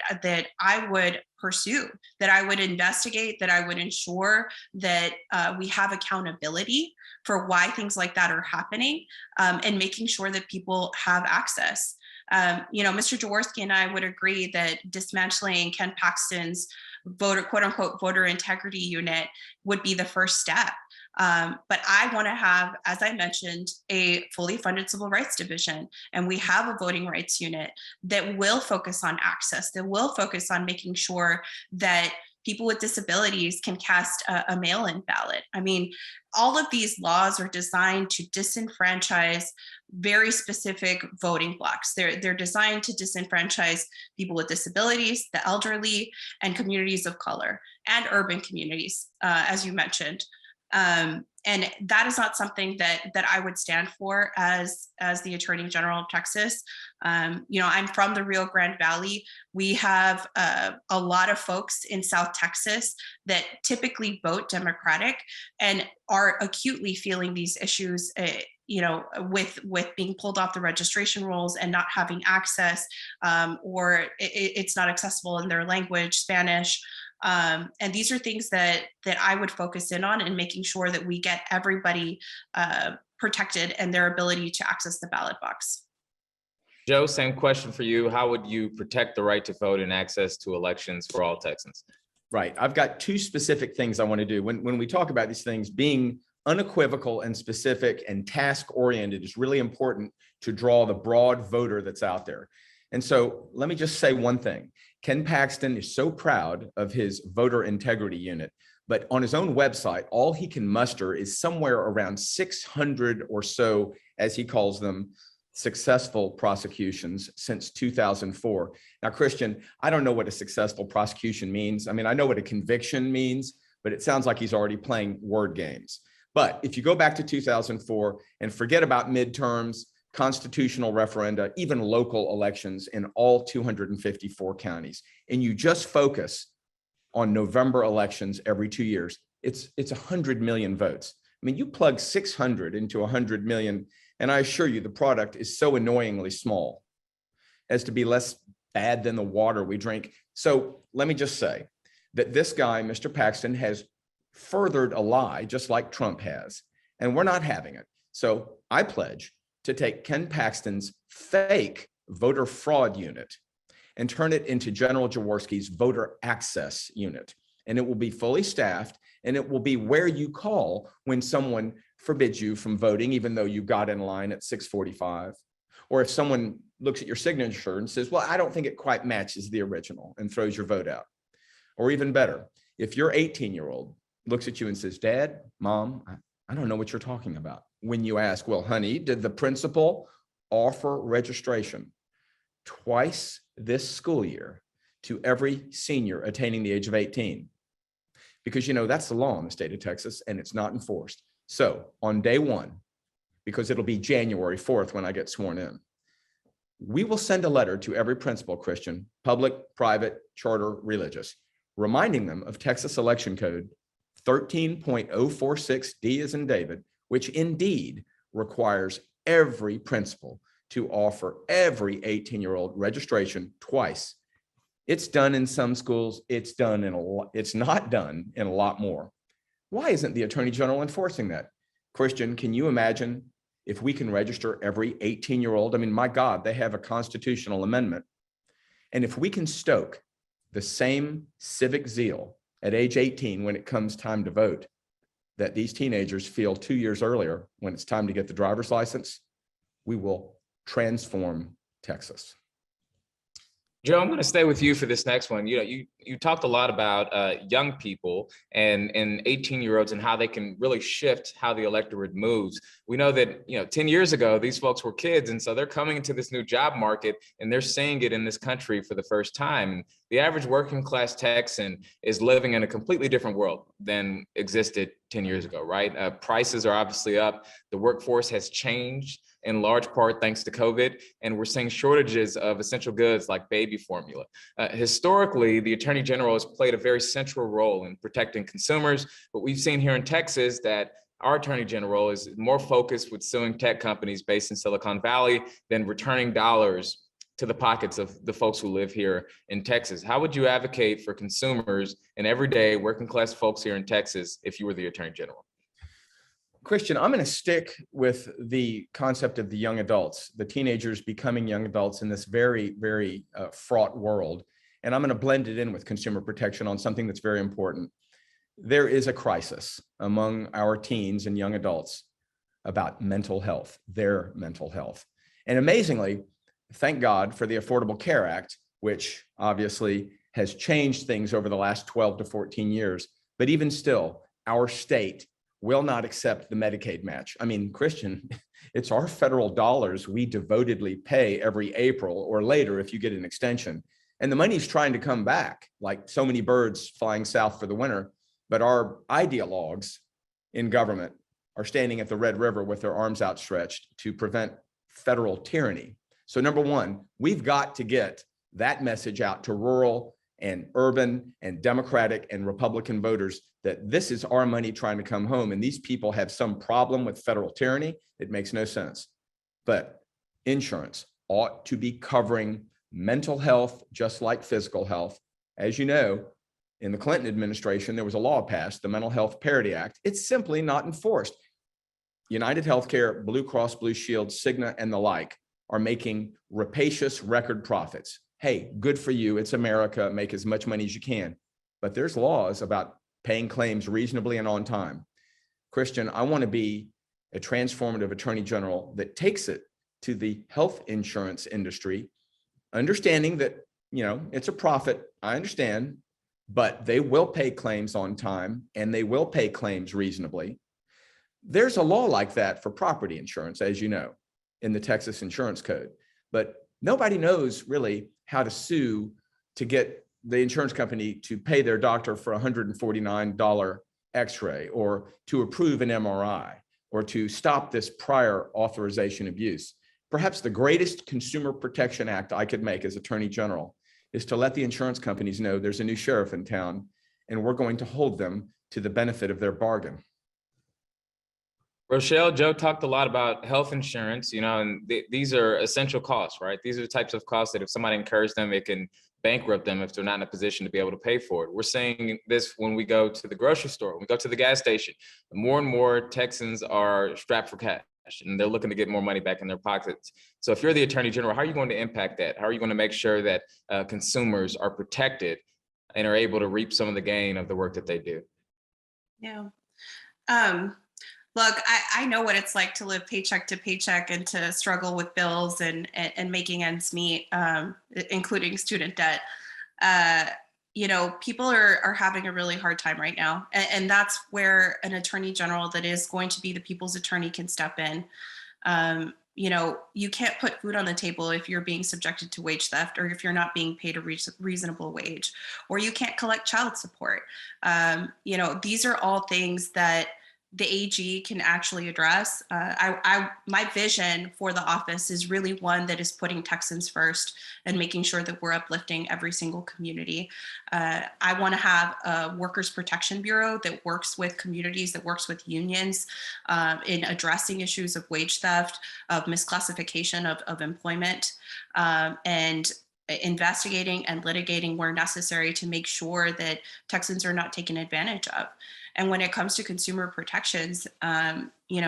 I would pursue, that I would investigate, that I would ensure that we have accountability for why things like that are happening, and making sure that people have access. Mr. Jaworski and I would agree that dismantling Ken Paxton's quote unquote voter integrity unit would be the first step. But I want to have, as I mentioned, a fully funded civil rights division, and we have a voting rights unit that will focus on access, that will focus on making sure that people with disabilities can cast a mail-in ballot. I mean, all of these laws are designed to disenfranchise very specific voting blocks. They're designed to disenfranchise people with disabilities, the elderly, and communities of color, and urban communities, as you mentioned. And that is not something that I would stand for as the Attorney General of Texas. I'm from the Rio Grande Valley. We have a lot of folks in South Texas that typically vote Democratic and are acutely feeling these issues, with being pulled off the registration rolls and not having access, or it's not accessible in their language, Spanish. And these are things that I would focus in on, and making sure that we get everybody protected and their ability to access the ballot box. Joe, same question for you. How would you protect the right to vote and access to elections for all Texans? Right. I've got two specific things I want to do. When we talk about these things, being unequivocal and specific and task-oriented is really important to draw the broad voter that's out there. And so let me just say one thing. Ken Paxton is so proud of his voter integrity unit, but on his own website, all he can muster is somewhere around 600 or so, as he calls them, successful prosecutions since 2004. Now, Christian, I don't know what a successful prosecution means. I mean, I know what a conviction means, but it sounds like he's already playing word games. But if you go back to 2004 and forget about midterms, constitutional referenda, even local elections in all 254 counties, and you just focus on November elections every 2 years, it's 100 million votes. I mean, you plug 600 into 100 million, and I assure you the product is so annoyingly small as to be less bad than the water we drink. So let me just say that this guy, Mr. Paxton, has furthered a lie just like Trump has, and we're not having it. So I pledge to take Ken Paxton's fake voter fraud unit and turn it into General Jaworski's voter access unit. And it will be fully staffed, and it will be where you call when someone forbids you from voting, even though you got in line at 6:45. Or if someone looks at your signature and says, well, I don't think it quite matches the original, and throws your vote out. Or even better, if your 18-year-old looks at you and says, Dad, Mom, I don't know what you're talking about. When you ask, well, honey, did the principal offer registration twice this school year to every senior attaining the age of 18? Because, you know, that's the law in the state of Texas, and it's not enforced. So on day one, because it'll be January 4th when I get sworn in, we will send a letter to every principal, Christian, public, private, charter, religious, reminding them of Texas Election Code 13.046D as in David, which indeed requires every principal to offer every 18-year-old registration twice. It's done in some schools, it's done in a lot, it's not done in a lot more. Why isn't the Attorney General enforcing that? Christian, can you imagine if we can register every 18-year-old? I mean, my God, they have a constitutional amendment. And if we can stoke the same civic zeal at age 18 when it comes time to vote that these teenagers feel 2 years earlier when it's time to get the driver's license, we will transform Texas. Joe, I'm going to stay with you for this next one. You know, you talked a lot about young people and 18-year-olds and how they can really shift how the electorate moves. We know that, you know, 10 years ago, these folks were kids, and so they're coming into this new job market and they're seeing it in this country for the first time. The average working class Texan is living in a completely different world than existed 10 years ago, right? Prices are obviously up. The workforce has changed in large part thanks to COVID, and we're seeing shortages of essential goods like baby formula. Historically, the Attorney General has played a very central role in protecting consumers, but we've seen here in Texas that our Attorney General is more focused with suing tech companies based in Silicon Valley than returning dollars to the pockets of the folks who live here in Texas. How would you advocate for consumers and everyday working class folks here in Texas if you were the Attorney General? Christian, I'm going to stick with the concept of the young adults, the teenagers becoming young adults in this very, very fraught world. And I'm going to blend it in with consumer protection on something that's very important. There is a crisis among our teens and young adults about mental health, their mental health. And amazingly, thank God for the Affordable Care Act, which obviously has changed things over the last 12 to 14 years. But even still, our state will not accept the Medicaid match. I mean, Christian, it's our federal dollars we devotedly pay every April or later if you get an extension. And the money's trying to come back like so many birds flying south for the winter. But our ideologues in government are standing at the Red River with their arms outstretched to prevent federal tyranny. So number one, we've got to get that message out to rural and urban and Democratic and Republican voters that this is our money trying to come home. And these people have some problem with federal tyranny. It makes no sense. But insurance ought to be covering mental health, just like physical health. As you know, in the Clinton administration, there was a law passed, the Mental Health Parity Act. It's simply not enforced. United Healthcare, Blue Cross Blue Shield, Cigna, and the like are making rapacious record profits. Hey, good for you. It's America. Make as much money as you can. But there's laws about paying claims reasonably and on time. Christian, I want to be a transformative Attorney General that takes it to the health insurance industry, understanding that, you know, it's a profit. I understand, but they will pay claims on time and they will pay claims reasonably. There's a law like that for property insurance, as you know, in the Texas Insurance Code, but nobody knows really how to sue to get the insurance company to pay their doctor for a $149 x-ray or to approve an MRI or to stop this prior authorization abuse. Perhaps the greatest consumer protection act I could make as Attorney General is to let the insurance companies know there's a new sheriff in town and we're going to hold them to the benefit of their bargain. Rochelle, Joe talked a lot about health insurance, and these are essential costs, right? These are the types of costs that if somebody incurs them, it can bankrupt them if they're not in a position to be able to pay for it. We're seeing this when we go to the grocery store, when we go to the gas station. More and more Texans are strapped for cash and they're looking to get more money back in their pockets. So if you're the Attorney General, how are you going to impact that? How are you going to make sure that consumers are protected and are able to reap some of the gain of the work that they do? Yeah. Look, I know what it's like to live paycheck to paycheck and to struggle with bills and making ends meet, including student debt. People are having a really hard time right now. And that's where an attorney general that is going to be the people's attorney can step in. You can't put food on the table if you're being subjected to wage theft or if you're not being paid a reasonable wage, or you can't collect child support. These are all things that the AG can actually address. My vision for the office is really one that is putting Texans first and making sure that we're uplifting every single community. I want to have a workers' protection bureau that works with communities, that works with unions in addressing issues of wage theft, of misclassification of employment, and investigating and litigating where necessary to make sure that Texans are not taken advantage of. And when it comes to consumer protections, we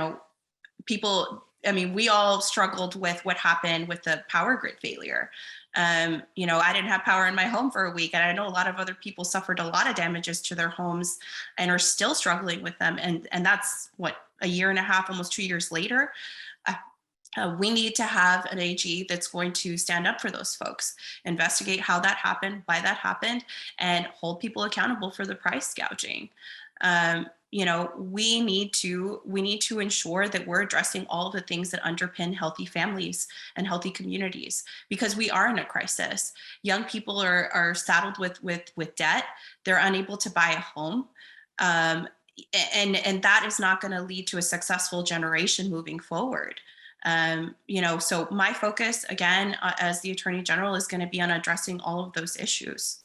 all struggled with what happened with the power grid failure. I didn't have power in my home for a week, and I know a lot of other people suffered a lot of damages to their homes and are still struggling with them. And that's a year and a half, almost 2 years later. We need to have an AG that's going to stand up for those folks, investigate how that happened, why that happened, and hold people accountable for the price gouging. We need to ensure that we're addressing all of the things that underpin healthy families and healthy communities, because we are in a crisis. Young people are saddled with debt. They're unable to buy a home. And that is not going to lead to a successful generation moving forward. So my focus, again, as the Attorney General, is going to be on addressing all of those issues.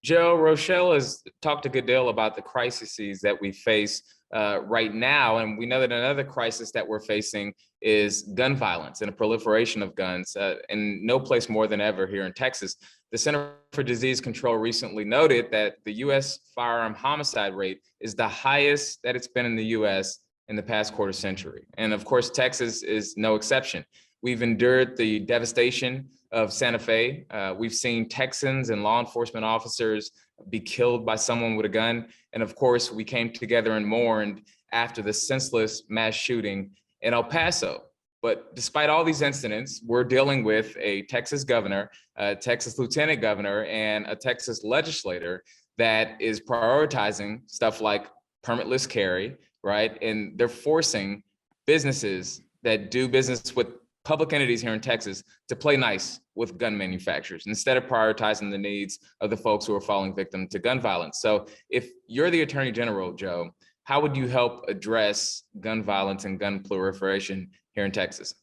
Joe, Rochelle has talked a good deal about the crises that we face right now. And we know that another crisis that we're facing is gun violence and a proliferation of guns in no place more than ever here in Texas. The Center for Disease Control recently noted that the U.S. firearm homicide rate is the highest that it's been in the U.S. in the past quarter century. And of course, Texas is no exception. We've endured the devastation of Santa Fe. We've seen Texans and law enforcement officers be killed by someone with a gun. And of course, we came together and mourned after the senseless mass shooting in El Paso. But despite all these incidents, we're dealing with a Texas governor, a Texas lieutenant governor, and a Texas legislator that is prioritizing stuff like permitless carry, right? And they're forcing businesses that do business with public entities here in Texas to play nice with gun manufacturers instead of prioritizing the needs of the folks who are falling victim to gun violence. So if you're the Attorney General, Joe, how would you help address gun violence and gun proliferation here in Texas?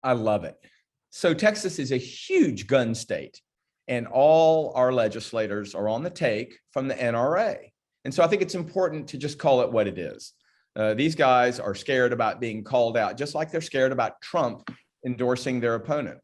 I love it. So Texas is a huge gun state, and all our legislators are on the take from the NRA. And so I think it's important to just call it what it is. These guys are scared about being called out, just like they're scared about Trump endorsing their opponent.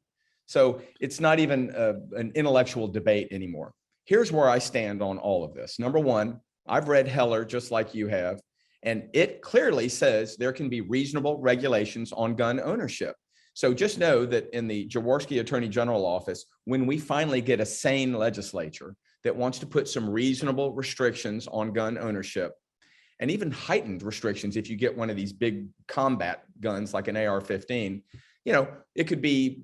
So it's not even an intellectual debate anymore. Here's where I stand on all of this. Number one, I've read Heller just like you have, and it clearly says there can be reasonable regulations on gun ownership. So just know that in the Jaworski Attorney General office, when we finally get a sane legislature that wants to put some reasonable restrictions on gun ownership, and even heightened restrictions if you get one of these big combat guns like an AR-15, it could be,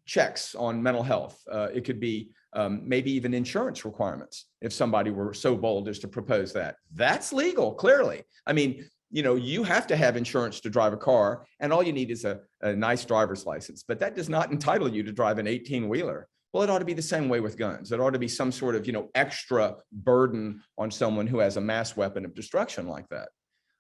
checks on mental health. It could be maybe even insurance requirements if somebody were so bold as to propose that. That's legal, clearly. I mean, you have to have insurance to drive a car, and all you need is a nice driver's license, but that does not entitle you to drive an 18-wheeler. Well, it ought to be the same way with guns. It ought to be some sort of, extra burden on someone who has a mass weapon of destruction like that.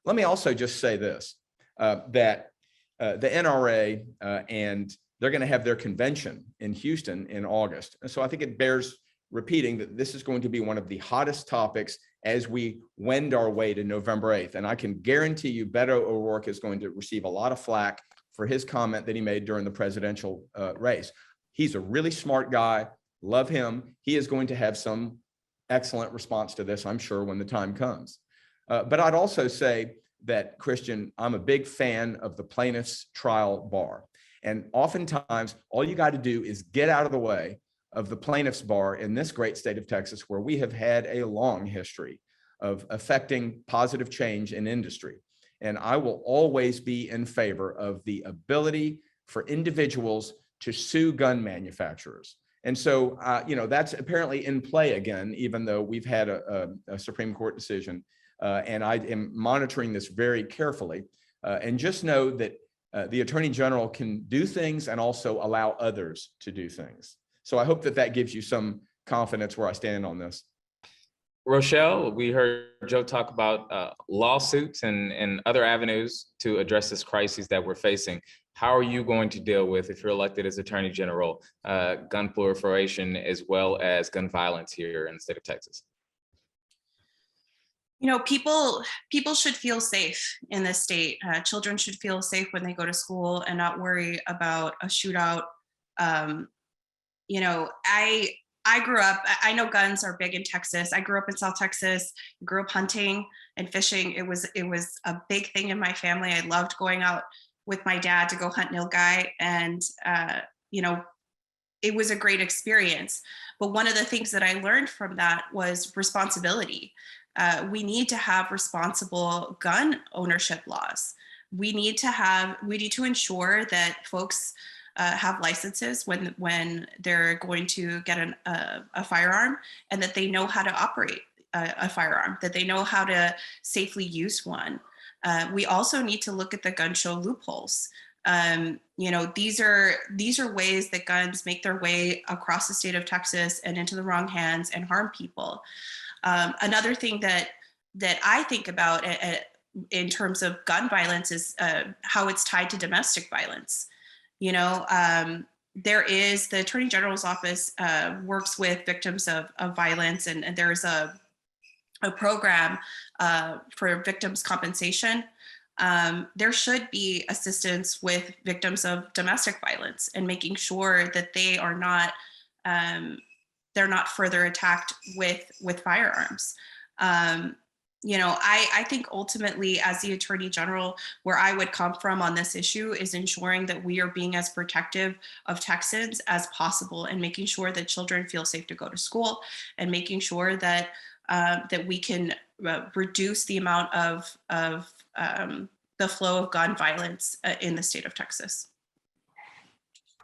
Let me also just say this, that the NRA, and they're going to have their convention in Houston in August. And so I think it bears repeating that this is going to be one of the hottest topics as we wend our way to November 8th. And I can guarantee you Beto O'Rourke is going to receive a lot of flack for his comment that he made during the presidential race. He's a really smart guy, love him. He is going to have some excellent response to this, I'm sure, when the time comes. But I'd also say that, Christian, I'm a big fan of the plaintiff's trial bar. And oftentimes, all you got to do is get out of the way of the plaintiff's bar in this great state of Texas, where we have had a long history of affecting positive change in industry. And I will always be in favor of the ability for individuals to sue gun manufacturers. And so, that's apparently in play again, even though we've had a Supreme Court decision. And I am monitoring this very carefully. And just know that the Attorney General can do things and also allow others to do things. So I hope that that gives you some confidence where I stand on this. Rochelle, we heard Joe talk about lawsuits and other avenues to address this crisis that we're facing. How are you going to deal with, if you're elected as Attorney General, gun proliferation as well as gun violence here in the state of Texas? People should feel safe in this state. Children should feel safe when they go to school and not worry about a shootout. I grew up, I know guns are big in Texas. I grew up in South Texas, grew up hunting and fishing. It was a big thing in my family. I loved going out with my dad to go hunt nilgai, and it was a great experience. But one of the things that I learned from that was responsibility. We need to have responsible gun ownership laws. We need to ensure that folks have licenses when they're going to get a firearm, and that they know how to operate a firearm, that they know how to safely use one. We also need to look at the gun show loopholes. These are ways that guns make their way across the state of Texas and into the wrong hands and harm people. Another thing that I think about in terms of gun violence is how it's tied to domestic violence. There is the Attorney General's office works with victims of violence, and there's a program for victims' compensation. There should be assistance with victims of domestic violence and making sure that they are not they're not further attacked with firearms. I think ultimately, as the Attorney General, where I would come from on this issue is ensuring that we are being as protective of Texans as possible, and making sure that children feel safe to go to school, and making sure that we can reduce the amount of the flow of gun violence in the state of Texas.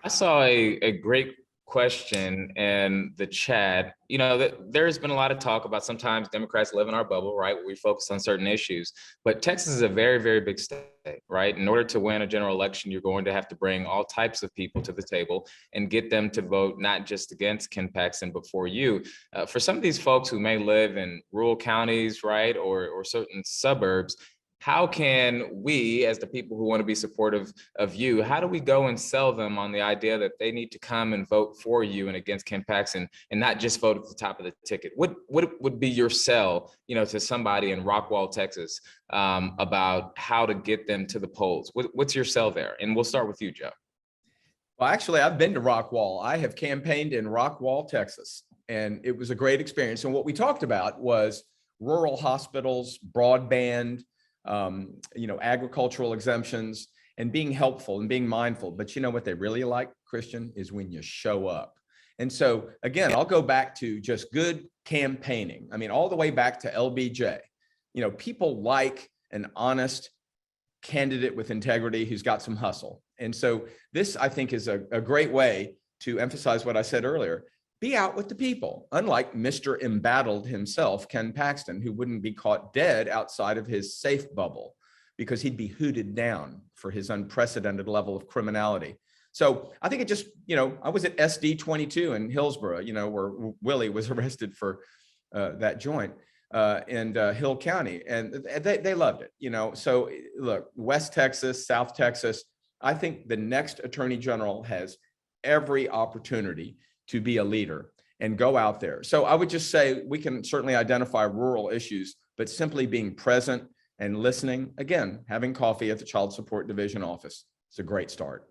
I saw a great question in the chat. There's been a lot of talk about sometimes Democrats live in our bubble, right? Where we focus on certain issues, but Texas is a very, very big state, right? In order to win a general election, you're going to have to bring all types of people to the table and get them to vote, not just against Ken Paxton, but for you. For some of these folks who may live in rural counties, right? Or certain suburbs, how can we, as the people who want to be supportive of you, how do we go and sell them on the idea that they need to come and vote for you and against Ken Paxton, and not just vote at the top of the ticket? What would be your sell, to somebody in Rockwall, Texas, about how to get them to the polls? What's your sell there? And we'll start with you, Joe. Well, actually, I've been to Rockwall. I have campaigned in Rockwall, Texas, and it was a great experience. And what we talked about was rural hospitals, broadband, agricultural exemptions, and being helpful and being mindful. But what they really like, Christian, is when you show up. And so again, I'll go back to just good campaigning. I mean, all the way back to LBJ. People like an honest candidate with integrity who's got some hustle. And so this, I think, is a great way to emphasize what I said earlier. Be out with the people, unlike Mr. Embattled himself, Ken Paxton, who wouldn't be caught dead outside of his safe bubble because he'd be hooted down for his unprecedented level of criminality. So I think it just, I was at SD 22 in Hillsborough, where Willie was arrested for that joint in Hill County, and they loved it, So look, West Texas, South Texas, I think the next Attorney General has every opportunity to be a leader and go out there. So I would just say we can certainly identify rural issues, but simply being present and listening, again, having coffee at the Child Support Division office, it's a great start.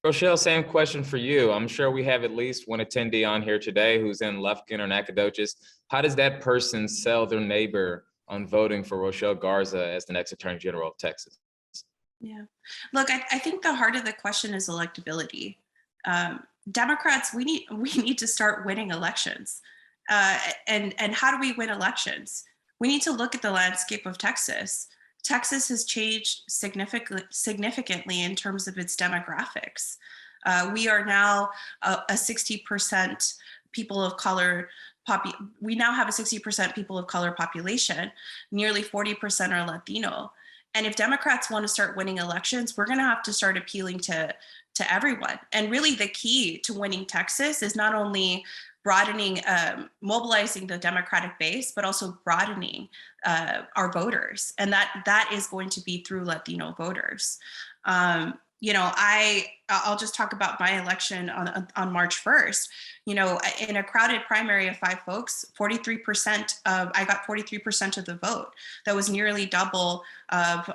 Rochelle, same question for you. I'm sure we have at least one attendee on here today who's in Lufkin or Nacogdoches. How does that person sell their neighbor on voting for Rochelle Garza as the next Attorney General of Texas? Yeah, look, I think the heart of the question is electability. Democrats, we need to start winning elections. And how do we win elections? We need to look at the landscape of Texas. Texas has changed significantly in terms of its demographics. We are now a 60% people of color. We now have a 60% people of color population. Nearly 40% are Latino. And if Democrats want to start winning elections, we're going to have to start appealing to everyone. And really the key to winning Texas is not only broadening, mobilizing the Democratic base, but also broadening our voters. And that is going to be through Latino voters. You know, I'll just talk about my election on March 1st. You know, in a crowded primary of 5 folks, I got 43% of the vote. That was nearly double of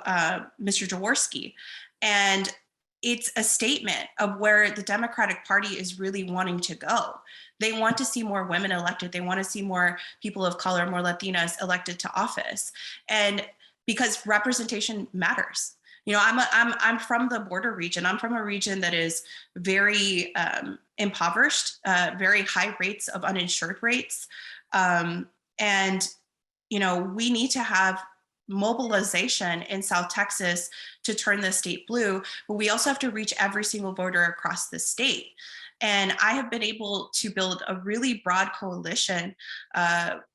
Mr. Jaworski. And it's a statement of where the Democratic Party is really wanting to go. They want to see more women elected. They want to see more people of color, more Latinas elected to office. And because representation matters. You know, I'm from the border region. I'm from a region that is very impoverished, very high rates of uninsured rates. And, you know, we need to have mobilization in South Texas to turn the state blue, but we also have to reach every single voter across the state. And I have been able to build a really broad coalition,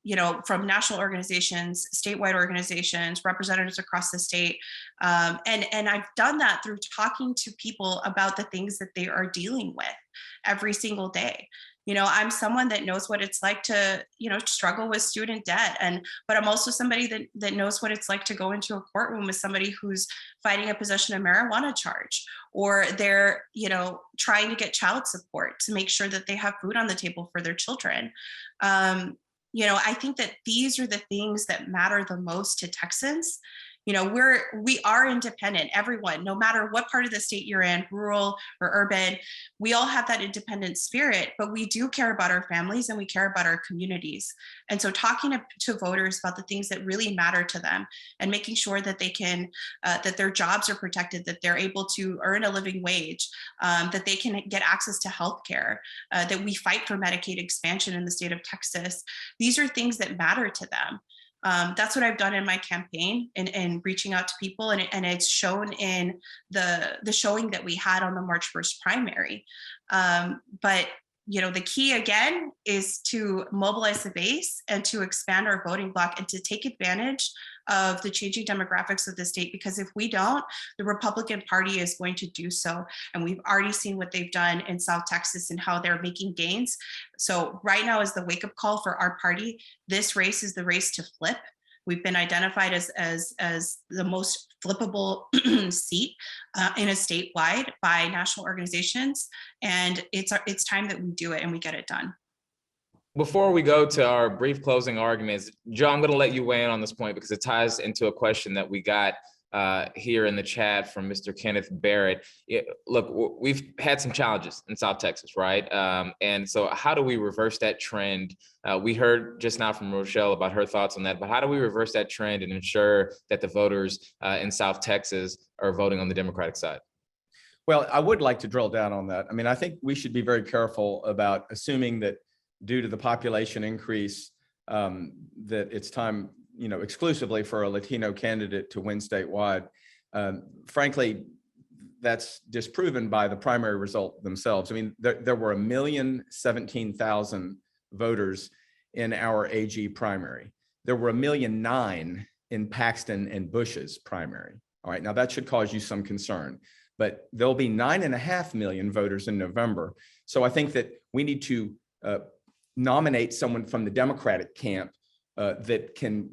you know, from national organizations, statewide organizations, representatives across the state. And I've done that through talking to people about the things that they are dealing with every single day. You know, I'm someone that knows what it's like to, you know, struggle with student debt. But I'm also somebody that knows what it's like to go into a courtroom with somebody who's fighting a possession of marijuana charge, or they're, you know, trying to get child support to make sure that they have food on the table for their children. You know, I think that these are the things that matter the most to Texans. You know, we are independent, everyone, no matter what part of the state you're in, rural or urban, we all have that independent spirit, but we do care about our families and we care about our communities. And so talking to voters about the things that really matter to them and making sure that they can, that their jobs are protected, that they're able to earn a living wage, that they can get access to healthcare, that we fight for Medicaid expansion in the state of Texas. These are things that matter to them. That's what I've done in my campaign and reaching out to people, and it's shown in the showing that we had on the March 1st primary. But you know, the key again is to mobilize the base and to expand our voting bloc and to take advantage of the changing demographics of the state, because if we don't, the Republican Party is going to do so. And we've already seen what they've done in South Texas and how they're making gains. So right now is the wake-up call for our party. This race is the race to flip. We've been identified as the most flippable seat in a statewide by national organizations. And it's time that we do it and we get it done. Before we go to our brief closing arguments, Joe, I'm going to let you weigh in on this point because it ties into a question that we got here in the chat from Mr. Kenneth Barrett. Look, we've had some challenges in South Texas, right? And so how do we reverse that trend? We heard just now from Rochelle about her thoughts on that, but how do we reverse that trend and ensure that the voters in South Texas are voting on the Democratic side? Well, I would like to drill down on that. I mean, I think we should be very careful about assuming that due to the population increase, that it's time, you know, exclusively for a Latino candidate to win statewide. Frankly, that's disproven by the primary result themselves. I mean, there were 1,017,000 voters in our AG primary. There were 1,009,000 in Paxton and Bush's primary. All right, now that should cause you some concern, but there'll be 9.5 million voters in November. So I think that we need to nominate someone from the Democratic camp that can,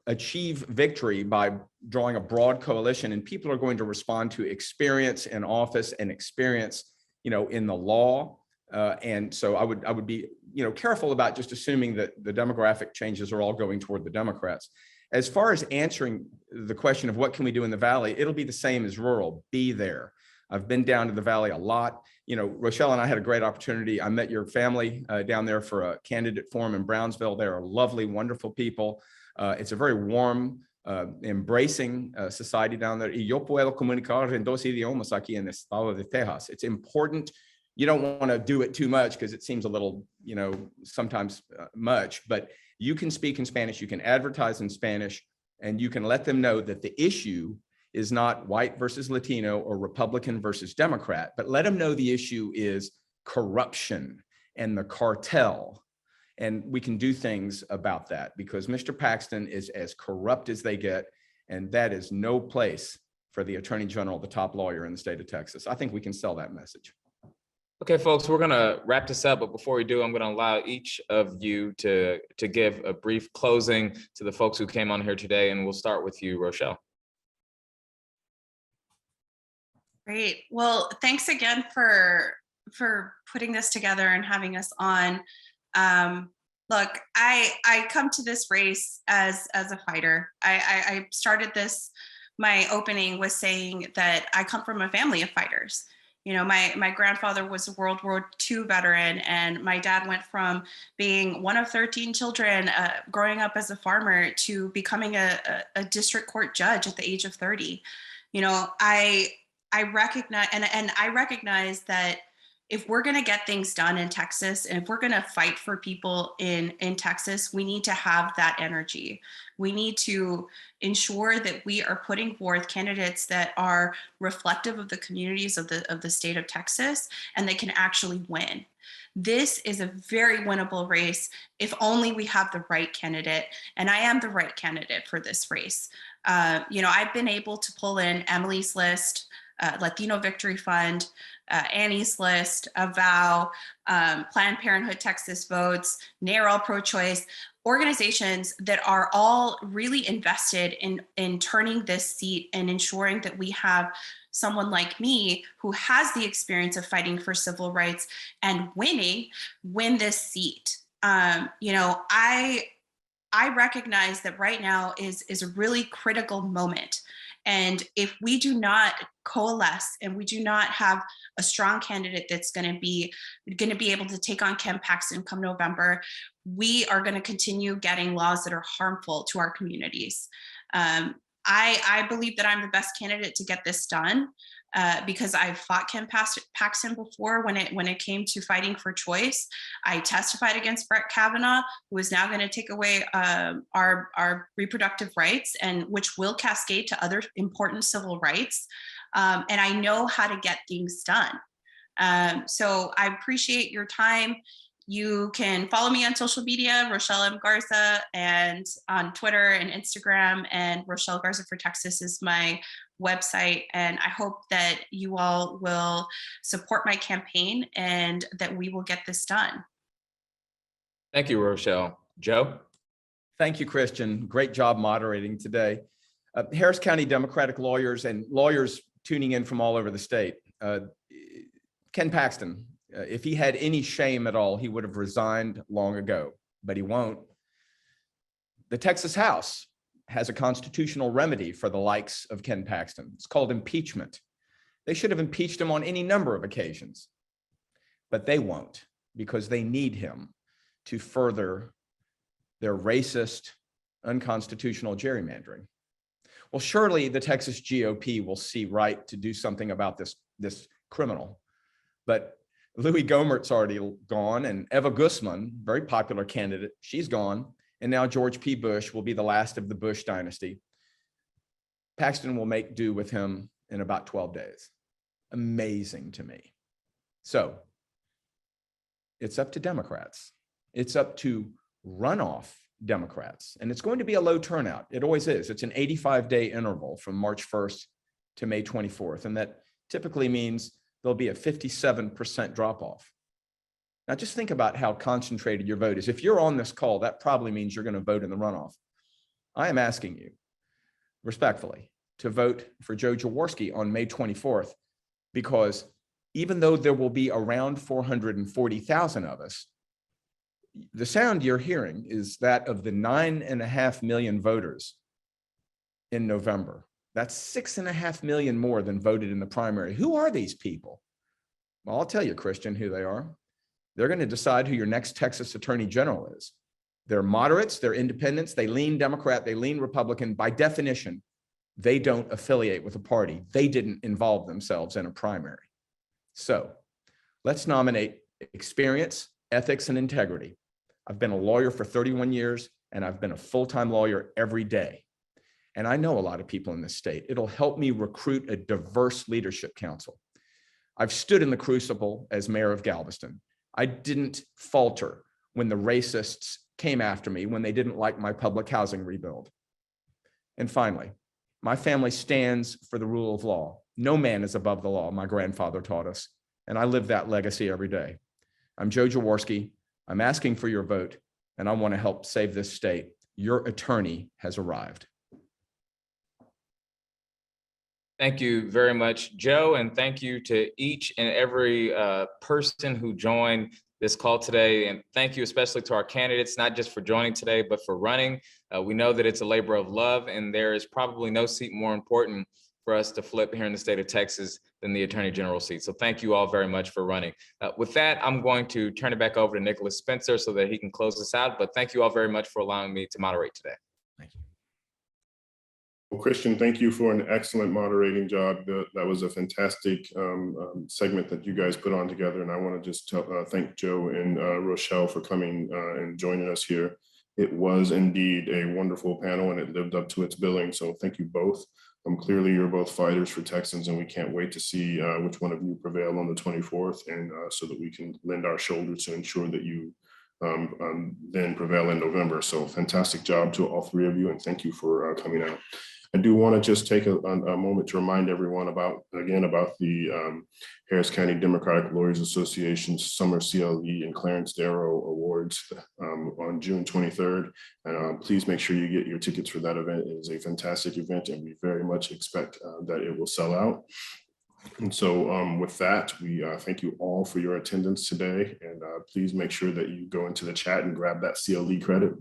achieve victory by drawing a broad coalition, and people are going to respond to experience in office and experience, in the law. And so I would be, careful about just assuming that the demographic changes are all going toward the Democrats. As far as answering the question of what can we do in the Valley, it'll be the same as rural. Be there. I've been down to the Valley a lot. Rochelle and I had a great opportunity. I met your family down there for a candidate forum in Brownsville. They are lovely, wonderful people. It's a very warm, embracing society down there. Y yo puedo comunicar en dos idiomas aquí en el estado de Texas. It's important. You don't want to do it too much because it seems a little, sometimes much, but you can speak in Spanish, you can advertise in Spanish, and you can let them know that the issue is not white versus Latino or Republican versus Democrat, but let them know the issue is corruption and the cartel. And we can do things about that because Mr. Paxton is as corrupt as they get, and that is no place for the Attorney General, the top lawyer in the state of Texas. I think we can sell that message. Okay, folks, we're gonna wrap this up, but before we do, I'm gonna allow each of you to give a brief closing to the folks who came on here today, and we'll start with you, Rochelle. Great. Well, thanks again for putting this together and having us on. Look, I come to this race as a fighter. I started my opening with saying that I come from a family of fighters. My grandfather was a World War II veteran, and my dad went from being one of 13 children, growing up as a farmer, to becoming a district court judge at the age of 30. I recognize, and I recognize that if we're going to get things done in Texas, and if we're going to fight for people in Texas, we need to have that energy. We need to ensure that we are putting forth candidates that are reflective of the communities of the state of Texas, and they can actually win. This is a very winnable race if only we have the right candidate, and I am the right candidate for this race. I've been able to pull in Emily's List, Latino Victory Fund, Annie's List, Avow, Planned Parenthood Texas Votes, NARAL Pro-Choice, organizations that are all really invested in turning this seat and ensuring that we have someone like me who has the experience of fighting for civil rights and win this seat. I recognize that right now is a really critical moment. And if we do not coalesce and we do not have a strong candidate that's going to be able to take on Ken Paxton come November, we are going to continue getting laws that are harmful to our communities. I believe that I'm the best candidate to get this done because I've fought Ken Paxton before when it came to fighting for choice. I testified against Brett Kavanaugh, who is now going to take away our reproductive rights, and which will cascade to other important civil rights. And I know how to get things done. So I appreciate your time. You can follow me on social media, Rochelle M. Garza, and on Twitter and Instagram, and Rochelle Garza for Texas is my website. And I hope that you all will support my campaign and that we will get this done. Thank you, Rochelle. Joe? Thank you, Christian. Great job moderating today. Harris County Democratic lawyers and lawyers tuning in from all over the state. Ken Paxton, if he had any shame at all, he would have resigned long ago, but he won't. The Texas House has a constitutional remedy for the likes of Ken Paxton. It's called impeachment. They should have impeached him on any number of occasions, but they won't because they need him to further their racist, unconstitutional gerrymandering. Well, surely the Texas GOP will see right to do something about this criminal, but Louis Gohmert's already gone, and Eva Guzman, very popular candidate, she's gone. And now George P. Bush will be the last of the Bush dynasty. Paxton will make do with him in about 12 days. Amazing to me. So it's up to Democrats. It's up to runoff Democrats. And it's going to be a low turnout. It always is. It's an 85-day interval from March 1st to May 24th. And that typically means there'll be a 57% drop off. Now just think about how concentrated your vote is. If you're on this call, that probably means you're going to vote in the runoff. I am asking you respectfully to vote for Joe Jaworski on May 24th, because even though there will be around 440,000 of us, the sound you're hearing is that of the 9.5 million voters in November. That's 6.5 million more than voted in the primary. Who are these people? Well, I'll tell you, Christian, who they are. They're going to decide who your next Texas Attorney General is. They're moderates, they're independents, they lean Democrat, they lean Republican. By definition, they don't affiliate with a party. They didn't involve themselves in a primary. So let's nominate experience, ethics, and integrity. I've been a lawyer for 31 years, and I've been a full-time lawyer every day. And I know a lot of people in this state. It'll help me recruit a diverse leadership council. I've stood in the crucible as mayor of Galveston. I didn't falter when the racists came after me when they didn't like my public housing rebuild. And finally, my family stands for the rule of law. No man is above the law, my grandfather taught us, and I live that legacy every day. I'm Joe Jaworski. I'm asking for your vote, and I want to help save this state. Your attorney has arrived. Thank you very much, Joe, and thank you to each and every person who joined this call today. And thank you especially to our candidates, not just for joining today, but for running. We know that it's a labor of love, and there is probably no seat more important for us to flip here in the state of Texas than the Attorney General seat. So thank you all very much for running. With that, I'm going to turn it back over to Nicholas Spencer so that he can close this out. But thank you all very much for allowing me to moderate today. Thank you. Well, Christian, thank you for an excellent moderating job. That was a fantastic segment that you guys put on together. And I want to just thank Joe and Rochelle for coming and joining us here. It was indeed a wonderful panel, and it lived up to its billing. So thank you both. Clearly, you're both fighters for Texans, and we can't wait to see which one of you prevail on the 24th, and so that we can lend our shoulders to ensure that you then prevail in November. So fantastic job to all three of you, and thank you for coming out. I do want to just take a moment to remind everyone about the Harris County Democratic Lawyers Association's Summer CLE and Clarence Darrow Awards on June 23rd. And please make sure you get your tickets for that event. It is a fantastic event, and we very much expect that it will sell out. And so with that, we thank you all for your attendance today. And please make sure that you go into the chat and grab that CLE credit.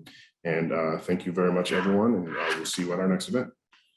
And thank you very much, everyone. And we'll see you at our next event.